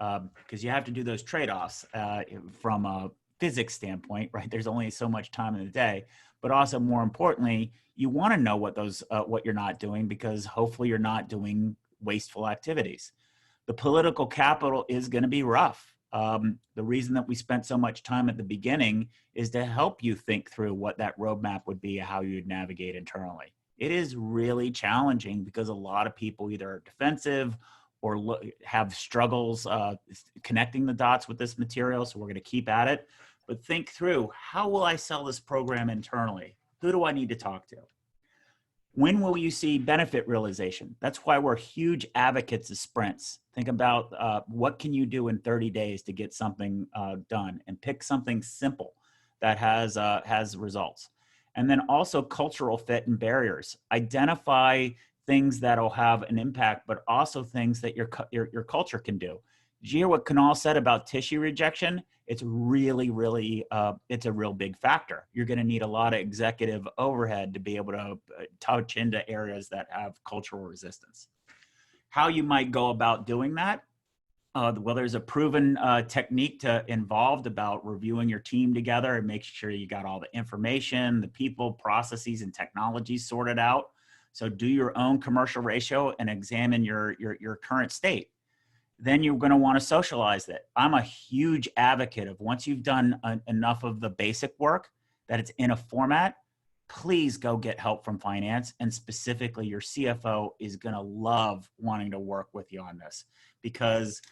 Because you have to do those trade-offs from a physics standpoint, right? There's only so much time in the day, but also more importantly, you want to know what you're not doing, because hopefully you're not doing wasteful activities. The political capital is going to be rough. The reason that we spent so much time at the beginning is to help you think through what that roadmap would be, how you'd navigate internally. It is really challenging because a lot of people either are defensive or have struggles connecting the dots with this material. So we're going to keep at it. But think through, how will I sell this program internally? Who do I need to talk to? When will you see benefit realization? That's why we're huge advocates of sprints. Think about what can you do in 30 days to get something done, and pick something simple that has results. And then also cultural fit and barriers. Identify things that'll have an impact, but also things that your culture can do. Did you hear what Kunal said about tissue rejection? It's really, really, it's a real big factor. You're going to need a lot of executive overhead to be able to touch into areas that have cultural resistance. How you might go about doing that? Well, there's a proven technique involved about reviewing your team together and making sure you got all the information, the people, processes, and technologies sorted out. So do your own commercial ratio and examine your current state. Then you're going to want to socialize it. I'm a huge advocate of, once you've done enough of the basic work, that it's in a format, please go get help from finance. And specifically, your CFO is going to love wanting to work with you on this, because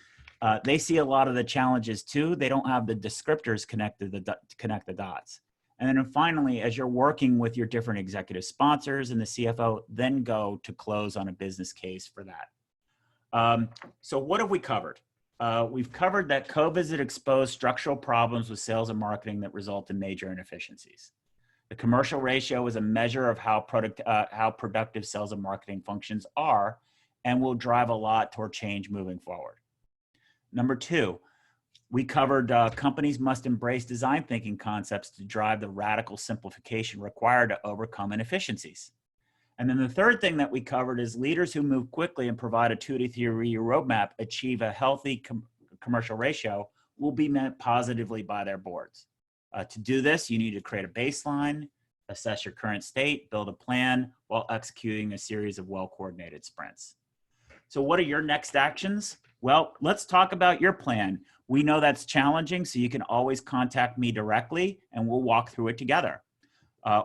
they see a lot of the challenges too. They don't have the descriptors to connect the dots. And then finally, as you're working with your different executive sponsors and the CFO, then go to close on a business case for that. So what have we covered? We've covered that COVID has exposed structural problems with sales and marketing that result in major inefficiencies. The commercial ratio is a measure of how productive sales and marketing functions are, and will drive a lot toward change moving forward. Number two, we covered companies must embrace design thinking concepts to drive the radical simplification required to overcome inefficiencies. And then the third thing that we covered is leaders who move quickly and provide a 2 to 3 year roadmap achieve a healthy commercial ratio will be met positively by their boards. To do this, you need to create a baseline, assess your current state, build a plan while executing a series of well-coordinated sprints. So what are your next actions? Well, let's talk about your plan. We know that's challenging, so you can always contact me directly and we'll walk through it together.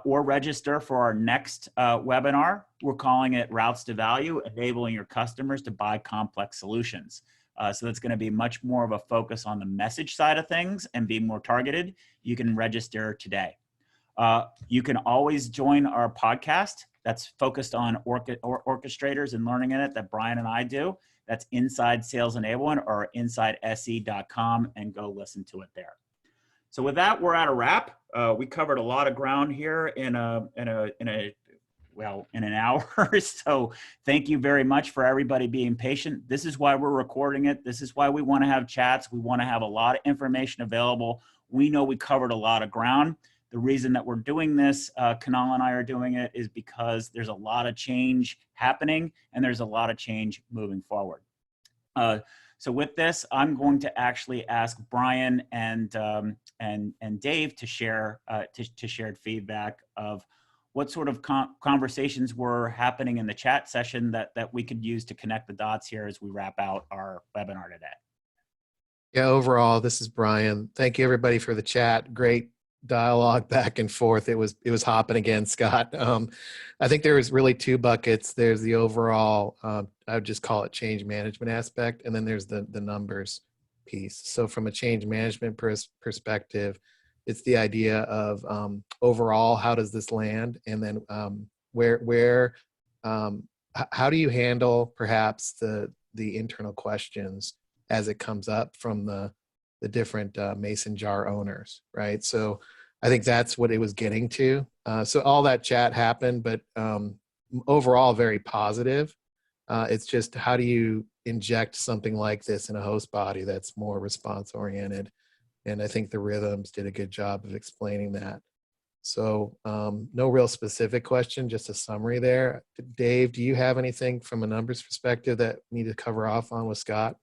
Or register for our next webinar. We're calling it Routes to Value, Enabling Your Customers to Buy Complex Solutions. So that's going to be much more of a focus on the message side of things and be more targeted. You can register today. You can always join our podcast that's focused on orchestrators and learning in it that Brian and I do. That's Inside Sales Enablement or InsideSE.com, and go listen to it there. So with that, we're at a wrap. We covered a lot of ground here in an hour. So thank you very much for everybody being patient. This is why we're recording it. This is why we want to have chats. We want to have a lot of information available. We know we covered a lot of ground. The reason that we're doing this, Kunal and I are doing it, is because there's a lot of change happening and there's a lot of change moving forward. So with this, I'm going to actually ask Brian and Dave to share shared feedback of what sort of conversations were happening in the chat session that we could use to connect the dots here as we wrap out our webinar today.
Yeah, overall, this is Brian. Thank you everybody for the chat. Great dialogue back and forth. It was hopping again, Scott. I think there was really two buckets. There's the overall, I would just call it change management aspect, and then there's the numbers piece. So from a change management perspective, it's the idea of overall, how does this land, and then how do you handle perhaps the internal questions as it comes up from the different mason jar owners, right? So I think that's what it was getting to. So all that chat happened, but overall very positive. It's just, how do you inject something like this in a host body that's more response oriented? And I think the Rhythms did a good job of explaining that. So no real specific question, just a summary there. Dave, do you have anything from a numbers perspective that we need to cover off on with Scott?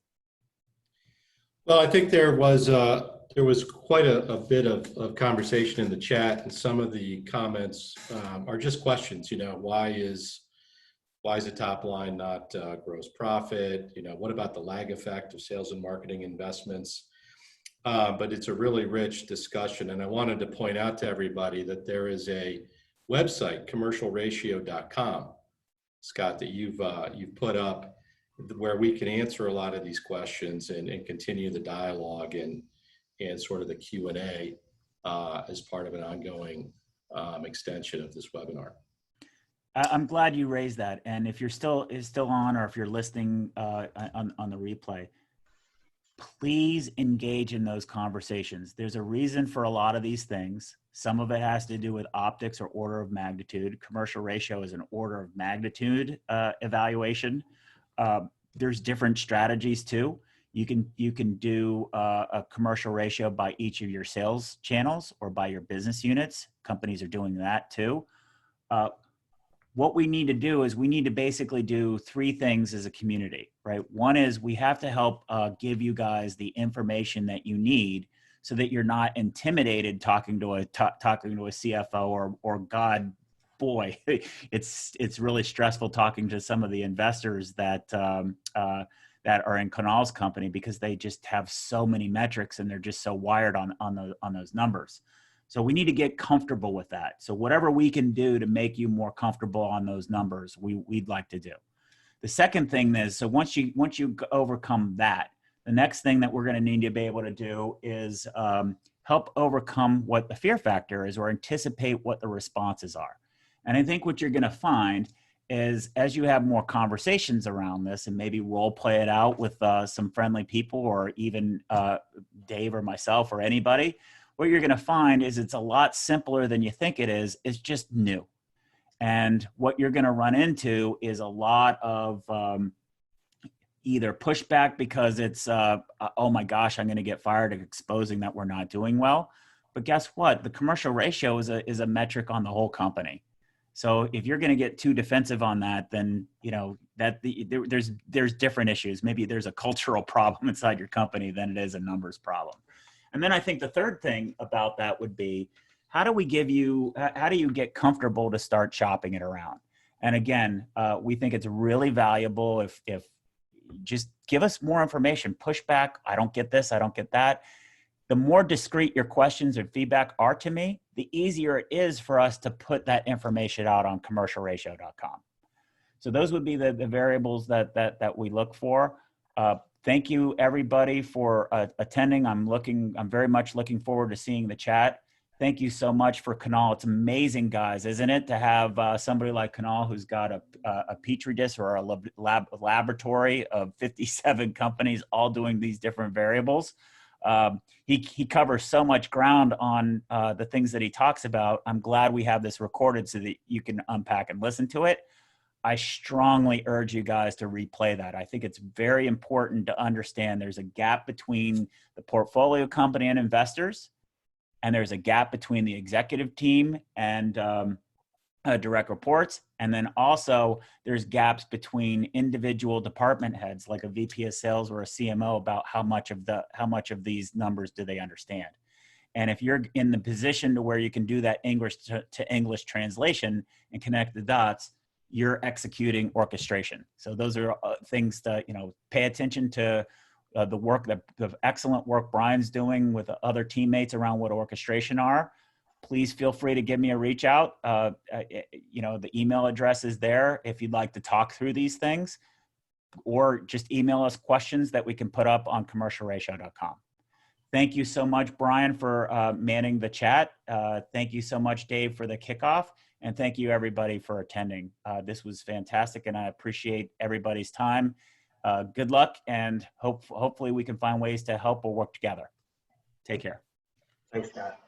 Well, I think there was quite a bit of conversation in the chat, and some of the comments are just questions. You know, why is the top line not gross profit? You know, what about the lag effect of sales and marketing investments? But it's a really rich discussion, and I wanted to point out to everybody that there is a website, commercialratio.com, Scott, that you've put up, where we can answer a lot of these questions and continue the dialogue and sort of the Q&A as part of an ongoing extension of this webinar.
I'm glad you raised that. And if you're still on, or if you're listening on the replay, please engage in those conversations. There's a reason for a lot of these things. Some of it has to do with optics or order of magnitude. Commercial ratio is an order of magnitude evaluation. There's different strategies too. You can do a commercial ratio by each of your sales channels or by your business units. Companies are doing that too. What we need to do is we need to basically do three things as a community, right? One is we have to help give you guys the information that you need so that you're not intimidated talking to a CFO or God, boy, it's really stressful talking to some of the investors that are in Kunal's company, because they just have so many metrics and they're just so wired on those numbers. So we need to get comfortable with that. So whatever we can do to make you more comfortable on those numbers, we'd like to do. The second thing is, so once you overcome that, the next thing that we're going to need to be able to do is help overcome what the fear factor is, or anticipate what the responses are. And I think what you're going to find is, as you have more conversations around this and maybe role play it out with some friendly people, or even Dave or myself or anybody, what you're going to find is it's a lot simpler than you think it is. It's just new. And what you're going to run into is a lot of either pushback because it's, oh my gosh, I'm going to get fired, exposing that we're not doing well. But guess what? The commercial ratio is a metric on the whole company. So if you're going to get too defensive on that, then there's different issues. Maybe there's a cultural problem inside your company than it is a numbers problem. And then I think the third thing about that would be, how do you get comfortable to start shopping it around? And again, we think it's really valuable if just give us more information, push back. I don't get this, I don't get that. The more discreet your questions and feedback are to me, the easier it is for us to put that information out on commercialratio.com. So those would be the variables that we look for. Thank you everybody for attending. I'm very much looking forward to seeing the chat. Thank you so much for Kunal. It's amazing, guys, isn't it, to have somebody like Kunal who's got a petri dish or a laboratory of 57 companies all doing these different variables. He covers so much ground on the things that he talks about. I'm glad we have this recorded so that you can unpack and listen to it. I strongly urge you guys to replay that. I think it's very important to understand there's a gap between the portfolio company and investors, and there's a gap between the executive team and direct reports. And then also there's gaps between individual department heads, like a VP of sales or a CMO, about how much of these numbers do they understand. And if you're in the position to where you can do that English to English translation and connect the dots, you're executing orchestration. So those are things to pay attention to. The excellent work Brian's doing with other teammates around what orchestration are. Please feel free to give me a reach out. The email address is there if you'd like to talk through these things, or just email us questions that we can put up on commercialratio.com. Thank you so much, Brian, for manning the chat. Thank you so much, Dave, for the kickoff. And thank you, everybody, for attending. This was fantastic, and I appreciate everybody's time. Good luck, and hopefully we can find ways to help or work together. Take care.
Thanks, Scott.